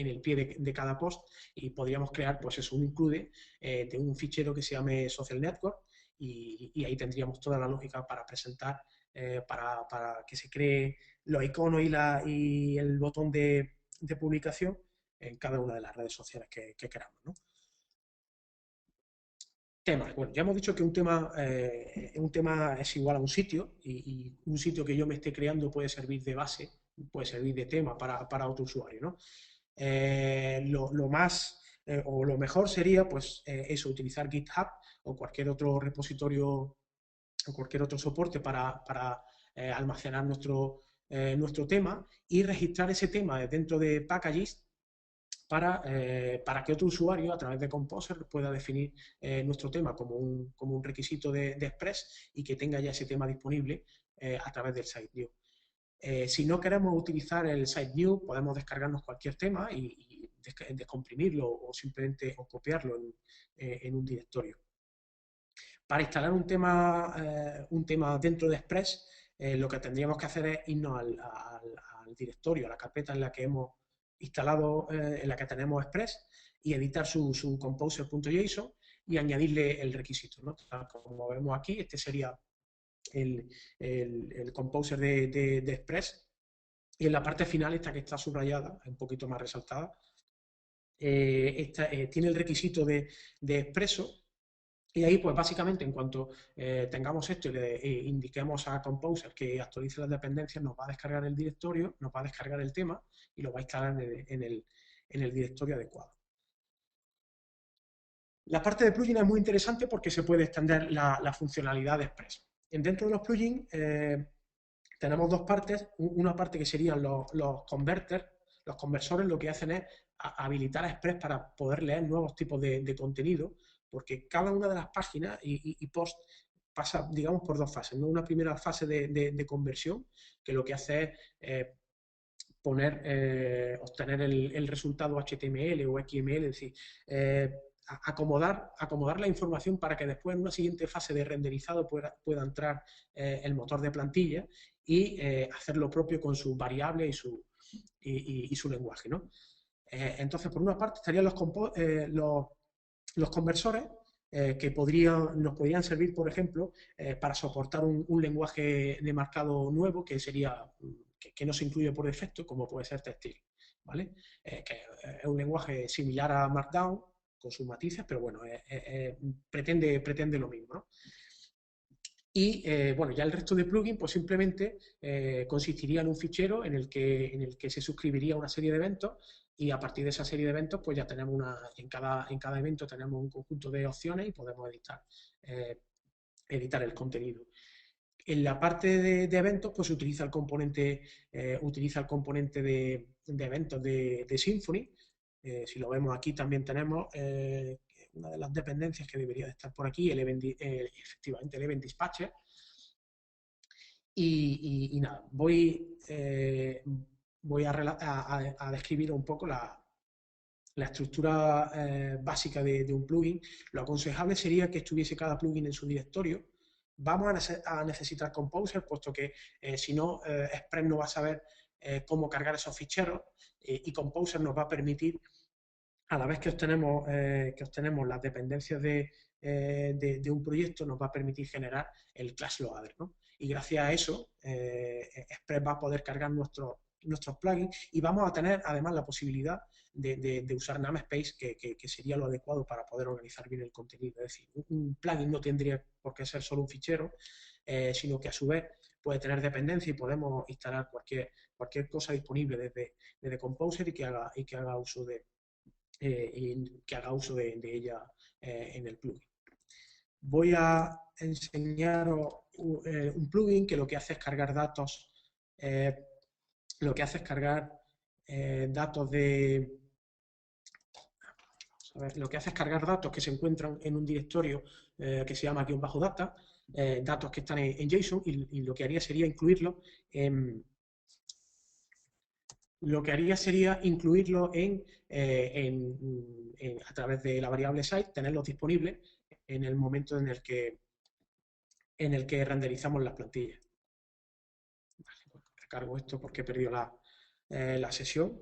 el pie de cada post, y podríamos crear, pues eso, un include de un fichero que se llame Social Network, y ahí tendríamos toda la lógica para presentar, para que se cree los iconos y el botón de publicación en cada una de las redes sociales que queramos, ¿no? Temas. Bueno, ya hemos dicho que un tema es igual a un sitio, y un sitio que yo me esté creando puede servir de base, puede servir de tema para otro usuario, ¿no? Lo más o lo mejor sería, pues, eso, utilizar GitHub o cualquier otro repositorio o cualquier otro soporte para almacenar nuestro tema y registrar ese tema dentro de packages para que otro usuario, a través de Composer, pueda definir nuestro tema como un requisito de Express, y que tenga ya ese tema disponible a través del site view. Si no queremos utilizar el site view, podemos descargarnos cualquier tema y descomprimirlo o simplemente copiarlo en un directorio. Para instalar un tema dentro de Express, lo que tendríamos que hacer es irnos al directorio, a la carpeta en la que hemos instalado, en la que tenemos Express, y editar su composer.json y añadirle el requisito, ¿no? Como vemos aquí, este sería el composer de Express, y en la parte final, esta que está subrayada, un poquito más resaltada, tiene el requisito de expreso. Y ahí, pues básicamente, en cuanto tengamos esto y le indiquemos a Composer que actualice las dependencias, nos va a descargar el directorio, nos va a descargar el tema y lo va a instalar en el directorio adecuado. La parte de plugin es muy interesante porque se puede extender la funcionalidad de Express. Dentro de los plugins tenemos dos partes. Una parte que serían los converters. Los conversores lo que hacen es habilitar a Express para poder leer nuevos tipos de contenido, porque cada una de las páginas y posts pasa, digamos, por dos fases, ¿no? Una primera fase de conversión, que lo que hace es obtener el resultado HTML o XML, es decir, acomodar la información para que después, en una siguiente fase de renderizado, pueda entrar el motor de plantilla y hacer lo propio con sus variables y su lenguaje, ¿no? Entonces, por una parte estarían los conversores, que nos podrían servir, por ejemplo, para soportar un lenguaje de marcado nuevo, que sería que no se incluye por defecto, como puede ser Textil, ¿vale? Que es un lenguaje similar a Markdown, con sus matices, pero bueno, pretende lo mismo, ¿no? Y bueno, ya el resto de plugins, pues simplemente consistiría en un fichero en el que se suscribiría una serie de eventos, y a partir de esa serie de eventos, pues ya tenemos en cada evento tenemos un conjunto de opciones y podemos editar el contenido. En la parte de eventos, pues utiliza el componente de eventos de Symfony. Si lo vemos aquí, también tenemos una de las dependencias que debería de estar por aquí, efectivamente el Event Dispatcher. Y nada, voy a describir un poco la estructura básica de un plugin. Lo aconsejable sería que estuviese cada plugin en su directorio. Vamos a necesitar Composer, puesto que si no, Express no va a saber cómo cargar esos ficheros, y Composer nos va a permitir, a la vez que obtenemos las dependencias de un proyecto, nos va a permitir generar el class loader, ¿no? Y gracias a eso, Express va a poder cargar nuestros plugins, y vamos a tener además la posibilidad de usar namespace, que sería lo adecuado para poder organizar bien el contenido. Es decir, un plugin no tendría por qué ser solo un fichero, sino que a su vez puede tener dependencia, y podemos instalar cualquier cosa disponible desde Composer y que haga uso de ella en el plugin. Voy a enseñaros un plugin que lo que hace es cargar datos lo que hace es cargar datos de... Lo que hace es cargar datos que se encuentran en un directorio que se llama -data, datos que están en JSON, y lo que haría sería incluirlo en, a través de la variable site, tenerlos disponibles en el momento en el que renderizamos las plantillas. Recargo esto porque he perdido la sesión.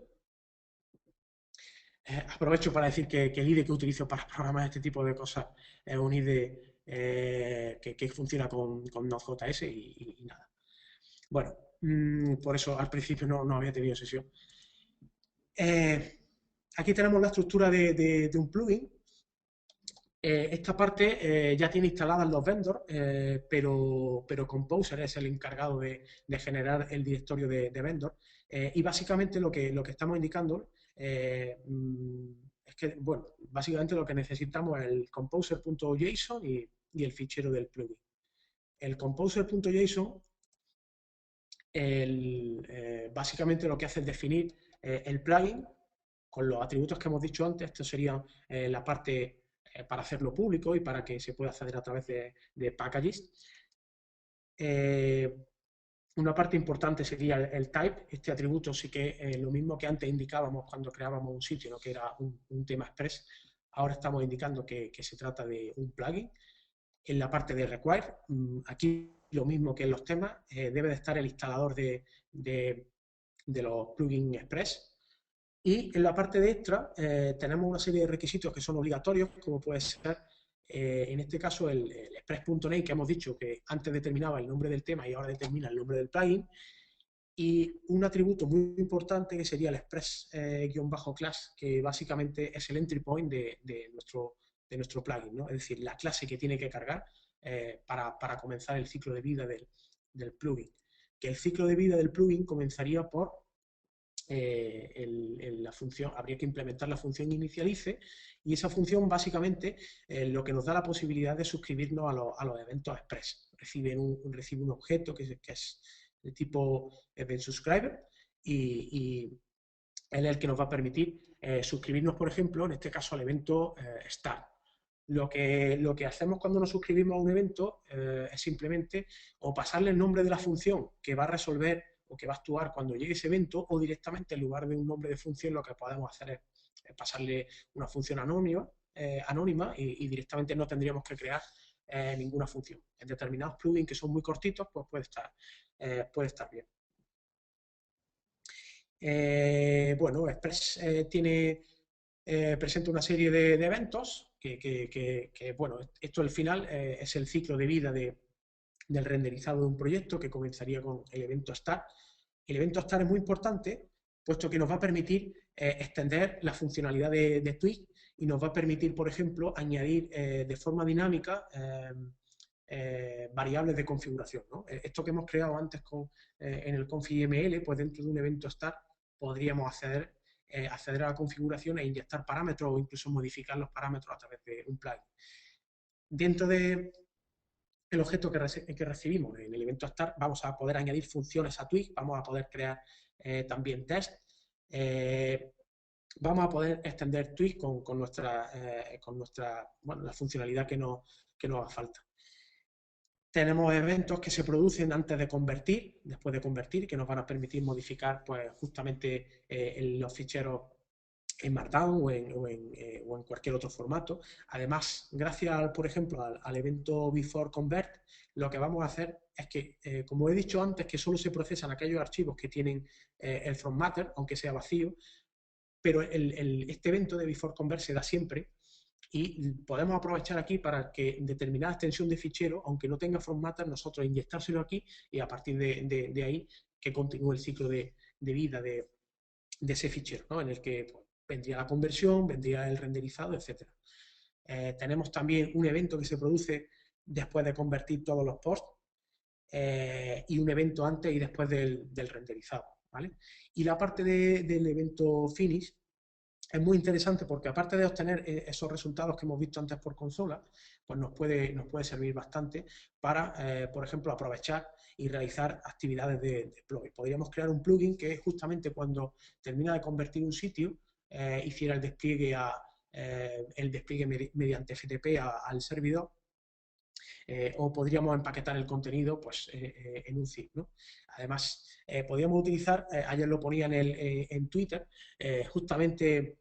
Aprovecho para decir que el IDE que utilizo para programar este tipo de cosas es un IDE que funciona con Node.js y nada. Bueno, por eso al principio no había tenido sesión. Aquí tenemos la estructura de un plugin. Esta parte ya tiene instaladas los vendors, pero Composer es el encargado de generar el directorio de vendor. Y básicamente lo que estamos indicando es que, bueno, básicamente lo que necesitamos es el composer.json y el fichero del plugin. El composer.json básicamente lo que hace es definir el plugin con los atributos que hemos dicho antes. Esto sería la parte para hacerlo público y para que se pueda acceder a través de packages. Una parte importante sería el type. Este atributo sí que lo mismo que antes indicábamos cuando creábamos un sitio, ¿no? Que era un tema express. Ahora estamos indicando que se trata de un plugin. En la parte de require, aquí lo mismo que en los temas, debe de estar el instalador de los plugins express. Y en la parte de extra tenemos una serie de requisitos que son obligatorios, como puede ser, en este caso, el express.name, que hemos dicho que antes determinaba el nombre del tema y ahora determina el nombre del plugin. Y un atributo muy importante que sería el express-class, que básicamente es el entry point de nuestro plugin, ¿no? Es decir, la clase que tiene que cargar para comenzar el ciclo de vida del plugin. Que el ciclo de vida del plugin comenzaría por la función, habría que implementar la función inicialize, y esa función básicamente lo que nos da la posibilidad de suscribirnos a los eventos express. Recibe un objeto que es de tipo event subscriber y él es el que nos va a permitir suscribirnos, por ejemplo, en este caso al evento start. Lo que hacemos cuando nos suscribimos a un evento es simplemente o pasarle el nombre de la función que va a resolver o que va a actuar cuando llegue ese evento, o directamente en lugar de un nombre de función lo que podemos hacer es pasarle una función anónima y directamente no tendríamos que crear ninguna función. En determinados plugins que son muy cortitos, pues puede estar bien. Bueno, Express presenta una serie de eventos que, bueno, esto al final es el ciclo de vida del renderizado de un proyecto, que comenzaría con el evento start. El evento start es muy importante, puesto que nos va a permitir extender la funcionalidad de Twig y nos va a permitir, por ejemplo, añadir de forma dinámica variables de configuración, ¿no? Esto que hemos creado antes en el config.ml, pues dentro de un evento start podríamos acceder a la configuración e inyectar parámetros o incluso modificar los parámetros a través de un plugin. Dentro del objeto que recibimos en el evento start, vamos a poder añadir funciones a Twig, vamos a poder crear también test, vamos a poder extender Twig con la funcionalidad que nos haga falta. Tenemos eventos que se producen antes de convertir, después de convertir, que nos van a permitir modificar pues, justamente los ficheros en Markdown o en cualquier otro formato. Además, gracias, por ejemplo, al evento beforeConvert, lo que vamos a hacer es que, como he dicho antes, que solo se procesan aquellos archivos que tienen el from matter, aunque sea vacío, pero este evento de beforeConvert se da siempre, y podemos aprovechar aquí para que determinada extensión de fichero, aunque no tenga from matter, nosotros inyectárselo aquí y a partir de ahí que continúe el ciclo de vida de ese fichero, ¿no? En el que pues, vendría la conversión, vendría el renderizado, etc. Tenemos también un evento que se produce después de convertir todos los posts y un evento antes y después del renderizado, ¿vale? Y la parte del evento finish es muy interesante porque, aparte de obtener esos resultados que hemos visto antes por consola, pues nos puede servir bastante para, por ejemplo, aprovechar y realizar actividades de deploy. Podríamos crear un plugin que es justamente cuando termina de convertir un sitio, hiciera el despliegue, mediante FTP al servidor, o podríamos empaquetar el contenido pues, en un zip, ¿no? Además, podríamos utilizar, ayer lo ponía en Twitter, justamente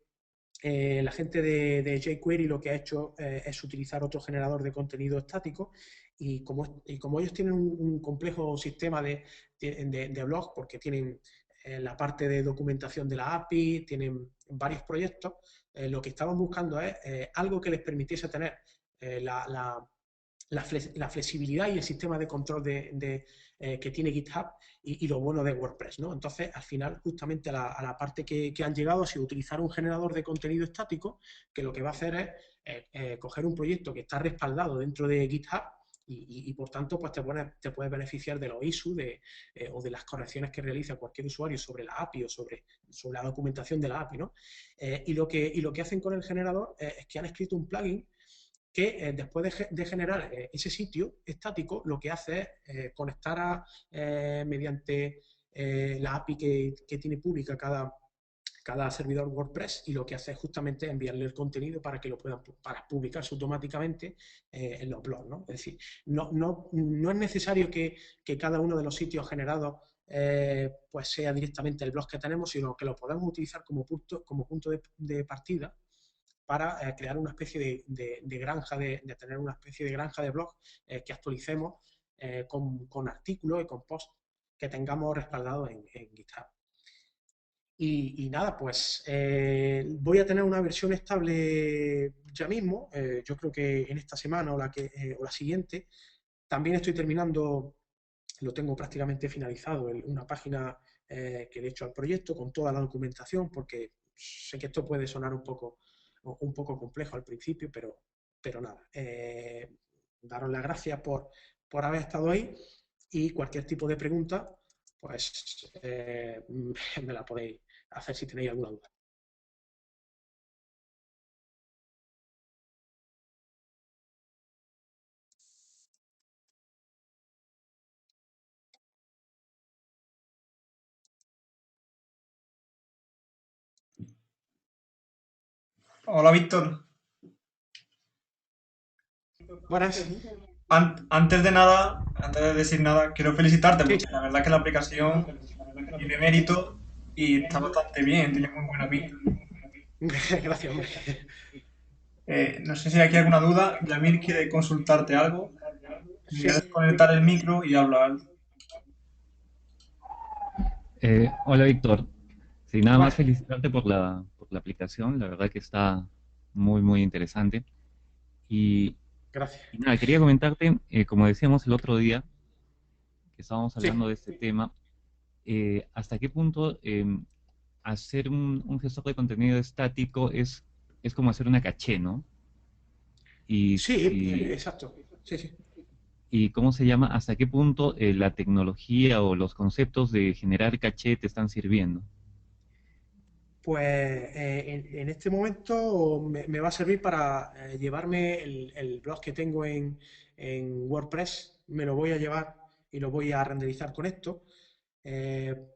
la gente de jQuery lo que ha hecho es utilizar otro generador de contenido estático y como ellos tienen un complejo sistema de blogs, porque tienen la parte de documentación de la API, tienen varios proyectos, lo que estaban buscando es algo que les permitiese tener la flexibilidad y el sistema de control que tiene GitHub y lo bueno de WordPress, ¿no? Entonces, al final, justamente a la parte que han llegado ha sido utilizar un generador de contenido estático que lo que va a hacer es coger un proyecto que está respaldado dentro de GitHub y por tanto, pues te puedes beneficiar de los issues o de las correcciones que realiza cualquier usuario sobre la API o sobre la documentación de la API, ¿no? Y lo que hacen con el generador es que han escrito un plugin que después de generar ese sitio estático, lo que hace es conectar mediante la API que tiene pública cada servidor WordPress, y lo que hace es justamente enviarle el contenido para que lo puedan para publicarse automáticamente en los blogs, ¿no? Es decir, no es necesario que cada uno de los sitios generados pues sea directamente el blog que tenemos, sino que lo podemos utilizar como punto de partida para crear una especie de granja, de tener una especie de granja de blog que actualicemos con artículos y con posts que tengamos respaldados en GitHub. Y nada, pues voy a tener una versión estable ya mismo, yo creo que en esta semana o la siguiente. También estoy terminando, lo tengo prácticamente finalizado, una página que le he hecho al proyecto con toda la documentación, porque sé que esto puede sonar un poco complejo al principio, pero nada. Daros las gracias por haber estado ahí, y cualquier tipo de pregunta, pues me la podéis hacer si tenéis alguna duda. Hola Víctor. Buenas. Antes de nada, antes de decir nada, quiero felicitarte Sí. porque la verdad que la aplicación tiene mérito y está bastante bien, tiene muy buena pinta. Gracias, hombre. No sé si hay aquí alguna duda. Yamil quiere consultarte algo. Me voy a Sí. desconectar el micro y hablar. Hola Víctor, sí, nada más Buenas. felicitarte por la aplicación, la verdad que está muy muy interesante. Y, Gracias. y nada, quería comentarte, como decíamos el otro día, que estábamos Sí. hablando de este tema, hasta qué punto hacer un gestor de contenido estático es como hacer una caché, ¿no? Y Sí, si, exacto. Sí, sí. y cómo se llama, hasta qué punto la tecnología o los conceptos de generar caché te están sirviendo. Pues en este momento me va a servir para llevarme el blog que tengo en WordPress, me lo voy a llevar y lo voy a renderizar con esto.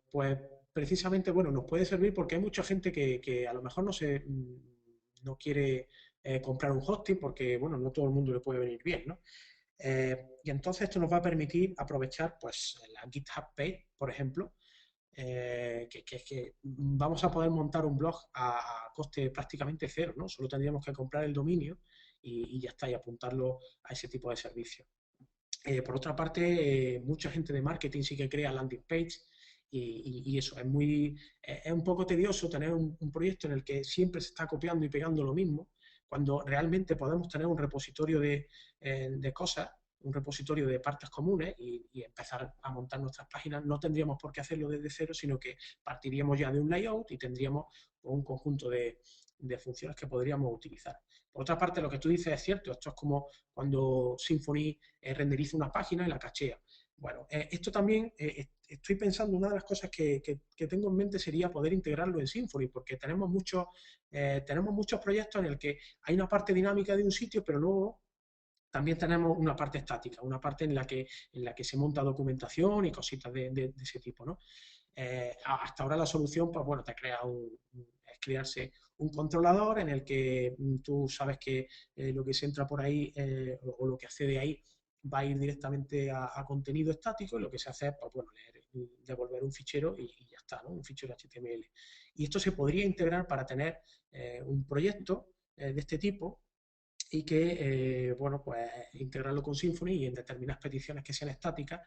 Pues precisamente, bueno, nos puede servir porque hay mucha gente que a lo mejor no quiere comprar un hosting porque, bueno, no todo el mundo le puede venir bien, ¿no? Y entonces esto nos va a permitir aprovechar pues la GitHub Page, por ejemplo, que vamos a poder montar un blog a coste prácticamente cero, ¿no? Solo tendríamos que comprar el dominio y ya está, y apuntarlo a ese tipo de servicios. Por otra parte, mucha gente de marketing sí que crea landing page y eso es un poco tedioso tener un proyecto en el que siempre se está copiando y pegando lo mismo, cuando realmente podemos tener un repositorio de cosas, un repositorio de partes comunes y empezar a montar nuestras páginas. No tendríamos por qué hacerlo desde cero, sino que partiríamos ya de un layout y tendríamos un conjunto de funciones que podríamos utilizar. Por otra parte, lo que tú dices es cierto, esto es como cuando Symfony renderiza una página y la cachea. Bueno, esto también estoy pensando, una de las cosas que tengo en mente sería poder integrarlo en Symfony, porque tenemos muchos proyectos en el que hay una parte dinámica de un sitio, pero luego también tenemos una parte estática, una parte en la que se monta documentación y cositas de ese tipo, ¿no? Hasta ahora la solución, pues bueno, es crearse un controlador en el que tú sabes que lo que se entra por ahí o lo que accede ahí va a ir directamente a contenido estático y lo que se hace es, pues bueno, devolver un fichero y ya está, ¿no? Un fichero HTML. Y esto se podría integrar para tener un proyecto de este tipo y que, bueno, pues integrarlo con Symfony y en determinadas peticiones que sean estáticas,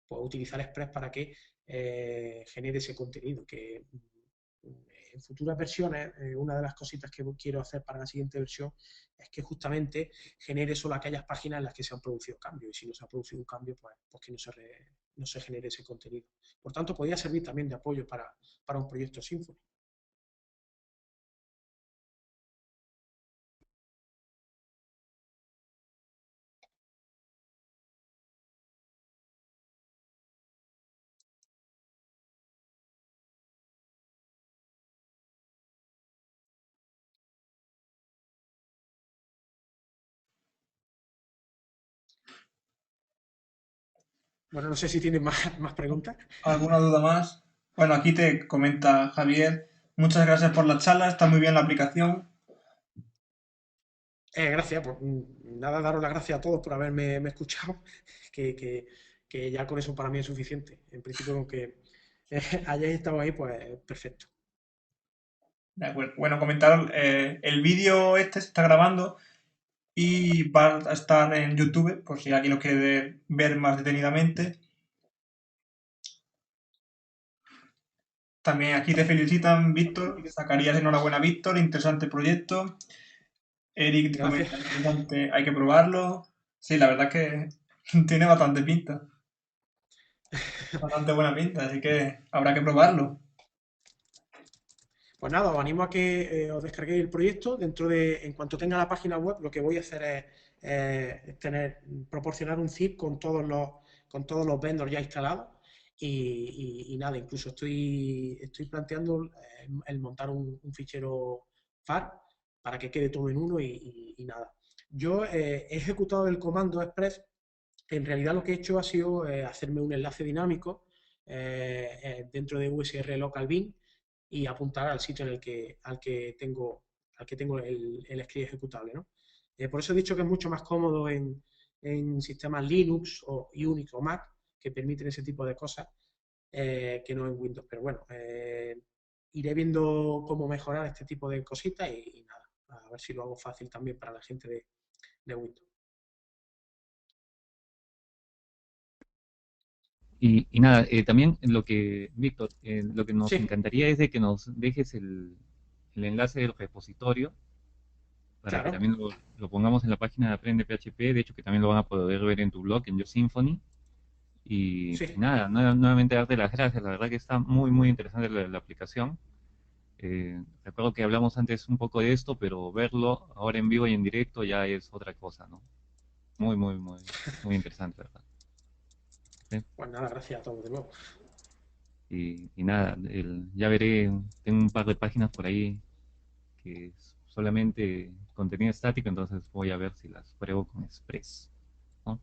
pues utilizar Express para que genere ese contenido, que en futuras versiones, una de las cositas que quiero hacer para la siguiente versión es que justamente genere solo aquellas páginas en las que se han producido cambios, y si no se ha producido un cambio, pues que no se genere ese contenido. Por tanto, podría servir también de apoyo para un proyecto Symfony. Bueno, no sé si tienen más preguntas. ¿Alguna duda más? Bueno, aquí te comenta Javier. Muchas gracias por la charla, está muy bien la aplicación. Gracias, pues nada, daros las gracias a todos por haberme escuchado, que, que- que ya con eso para mí es suficiente. En principio, con que hayáis estado ahí, pues perfecto. De acuerdo. Bueno, comentaros, el vídeo este se está grabando y va a estar en YouTube, por si alguien lo quiere ver más detenidamente. También aquí te felicitan, Víctor. Zacarías, enhorabuena, Víctor. Interesante proyecto. Eric te Gracias. comenta, interesante, hay que probarlo. Sí, la verdad es que tiene bastante pinta. Bastante buena pinta, así que habrá que probarlo. Pues nada, os animo a que os descarguéis el proyecto. En cuanto tenga la página web, lo que voy a hacer proporcionar un zip con todos los vendors ya instalados. Y nada, incluso estoy planteando el montar un fichero FAR para que quede todo en uno y nada. Yo he ejecutado el comando express. En realidad lo que he hecho ha sido hacerme un enlace dinámico dentro de USR Local Bin y apuntar al sitio al que tengo el script ejecutable, ¿no? Por eso he dicho que es mucho más cómodo en sistemas Linux o Unix o Mac que permiten ese tipo de cosas que no en Windows. Pero bueno, iré viendo cómo mejorar este tipo de cositas y nada, a ver si lo hago fácil también para la gente de Windows. Y nada, también lo que, Víctor, lo que nos Sí, encantaría es de que nos dejes el enlace del repositorio para que claro, también lo pongamos en la página de Aprende PHP, de hecho que también lo van a poder ver en tu blog, en YoSymphony. Y sí. nada, nuevamente darte las gracias, la verdad que está muy, muy interesante la aplicación. Recuerdo que hablamos antes un poco de esto, pero verlo ahora en vivo y en directo ya es otra cosa, ¿no? Muy, muy, muy, muy interesante, ¿verdad? Sí. Pues nada, gracias a todos de nuevo. Y nada, ya veré, tengo un par de páginas por ahí que es solamente contenido estático, entonces voy a ver si las pruebo con Express, ¿no?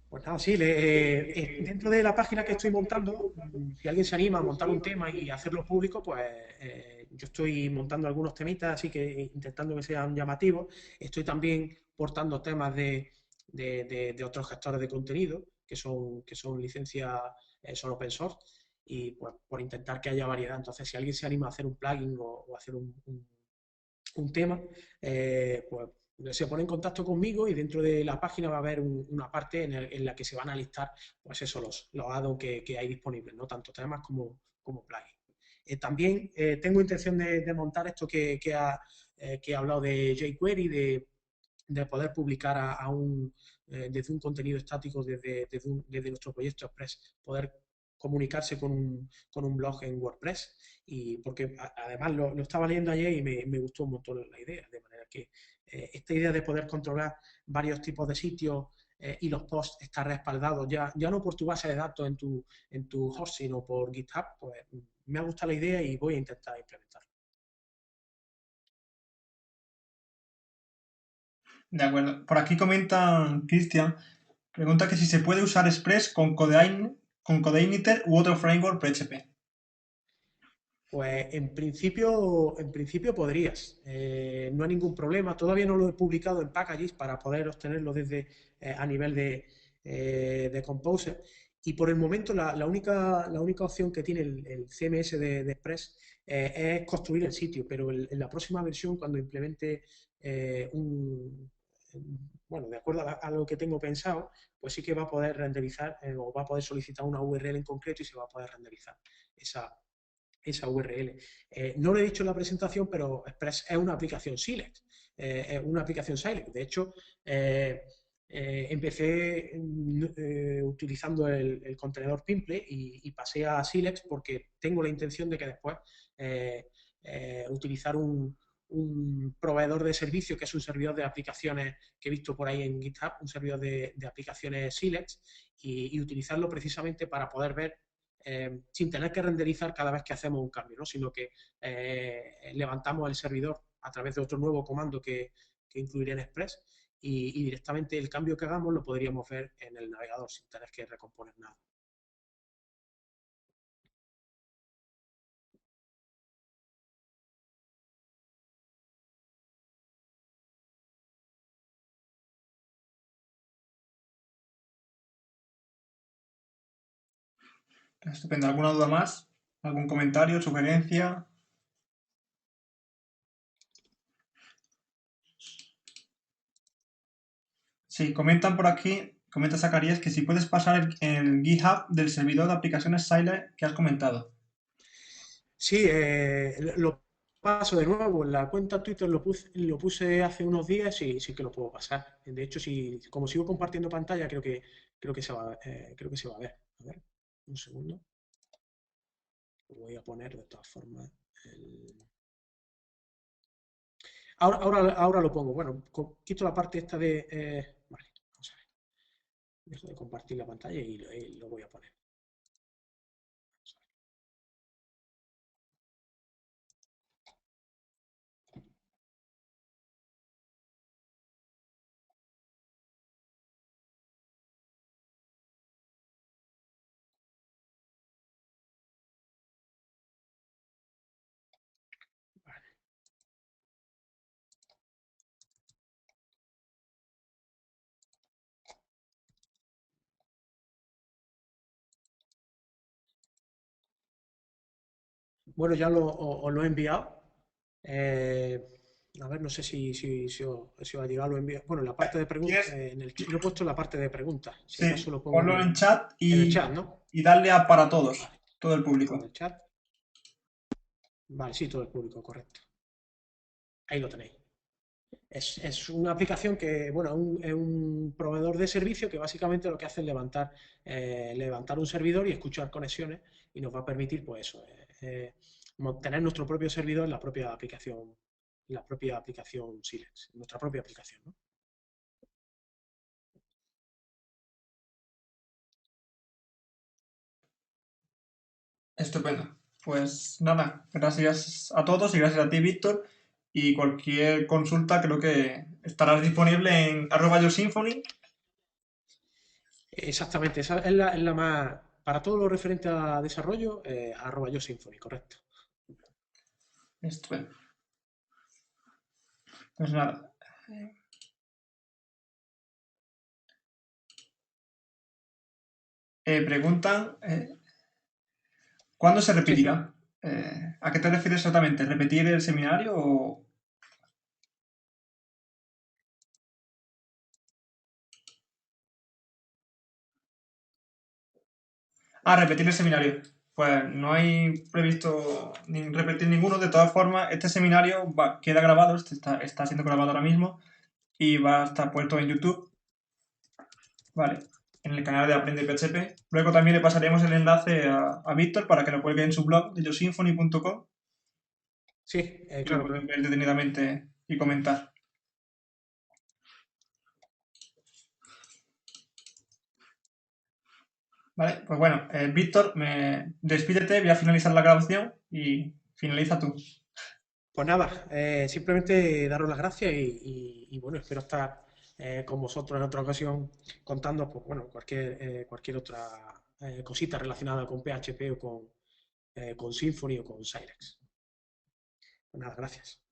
Pues nada, sí, dentro de la página que estoy montando, si alguien se anima a montar un tema y hacerlo público, pues yo estoy montando algunos temitas, así que intentando que sean llamativos. Estoy también portando temas de otros gestores de contenido, que son licencias, son open source, y pues por intentar que haya variedad. Entonces, si alguien se anima a hacer un plugin o hacer un tema, pues se pone en contacto conmigo y dentro de la página va a haber una parte en la que se van a listar pues eso, los add-ons que hay disponibles, ¿no? Tanto temas como plugins. También tengo intención de montar esto que he hablado de jQuery, de poder publicar desde un contenido estático, desde nuestro proyecto Express, poder comunicarse con un blog en WordPress. Y porque además lo estaba leyendo ayer y me gustó un montón la idea, de manera que esta idea de poder controlar varios tipos de sitios y los posts estar respaldados ya no por tu base de datos en tu host, sino por GitHub, pues me ha gustado la idea y voy a intentar implementarla. De acuerdo. Por aquí comenta Cristian, pregunta que si se puede usar Express con Codeigniter u otro framework PHP. Pues en principio podrías, no hay ningún problema. Todavía no lo he publicado en packages para poder obtenerlo desde a nivel de Composer. Y por el momento la única opción que tiene el CMS de Express es construir el sitio, pero en la próxima versión, cuando implemente bueno, de acuerdo a lo que tengo pensado, pues sí que va a poder renderizar o va a poder solicitar una URL en concreto y se va a poder renderizar esa URL. No lo he dicho en la presentación, pero Express es una aplicación Silex, es una aplicación Silex. De hecho, empecé utilizando el contenedor Pimple y pasé a Silex porque tengo la intención de que después utilizar un proveedor de servicio que es un servidor de aplicaciones que he visto por ahí en GitHub, un servidor de aplicaciones Silex y utilizarlo precisamente para poder ver sin tener que renderizar cada vez que hacemos un cambio, ¿no? Sino que levantamos el servidor a través de otro nuevo comando que incluiré en Express y directamente el cambio que hagamos lo podríamos ver en el navegador sin tener que recomponer nada. Estupendo. ¿Alguna duda más? ¿Algún comentario, sugerencia? Sí, comentan por aquí, comenta Zacarías, que si puedes pasar el GitHub del servidor de aplicaciones Silent que has comentado. Sí, lo paso de nuevo. En la cuenta Twitter lo puse hace unos días y sí que lo puedo pasar. De hecho, si, como sigo compartiendo pantalla, creo que creo que se va a ver. A ver, un segundo. Lo voy a poner de todas formas. Ahora lo pongo. Bueno, quito la parte esta de... vale, vamos a ver. Dejo de compartir la pantalla y lo voy a poner. Bueno, ya os lo he enviado. Eh, a ver, no sé si os ha llegado, lo he enviado. Bueno, en la parte de preguntas, ¿Quieres? lo he puesto en la parte de preguntas. Si acaso Sí, lo pongo ponlo en chat en el chat, ¿no? y darle a para todos, Vale, todo el en público. el chat. Vale, sí, todo el público, correcto. Ahí lo tenéis. Es una aplicación que, bueno, es un proveedor de servicio que básicamente lo que hace es levantar un servidor y escuchar conexiones y nos va a permitir, pues eso, tener nuestro propio servidor en la propia aplicación Silex, nuestra propia aplicación, ¿no? Estupendo. Pues nada, gracias a todos y gracias a ti, Víctor. Y cualquier consulta creo que estarás disponible en @yoSymphony. Exactamente, esa es la más, para todo lo referente a desarrollo, @yoSymphony, correcto. Estupendo. Pues nada. Preguntan, ¿cuándo se Sí, sí. repetirá? ¿A qué te refieres exactamente? ¿Repetir el seminario o...? Ah, repetir el seminario. Pues no hay previsto ni repetir ninguno. De todas formas, este seminario queda grabado, está siendo grabado ahora mismo y va a estar puesto en YouTube, ¿vale? En el canal de Aprende PHP. Luego también le pasaremos el enlace a Víctor para que lo cuelgue en su blog de yosymphony.com Sí, y lo claro, pueden claro. ver detenidamente y comentar. Vale, pues bueno, Víctor, despídete, voy a finalizar la grabación y finaliza tú. Pues nada, simplemente daros las gracias y, bueno, espero estar con vosotros en otra ocasión contando pues, bueno, cualquier otra cosita relacionada con PHP o con Symfony o con Silex. Pues nada, gracias.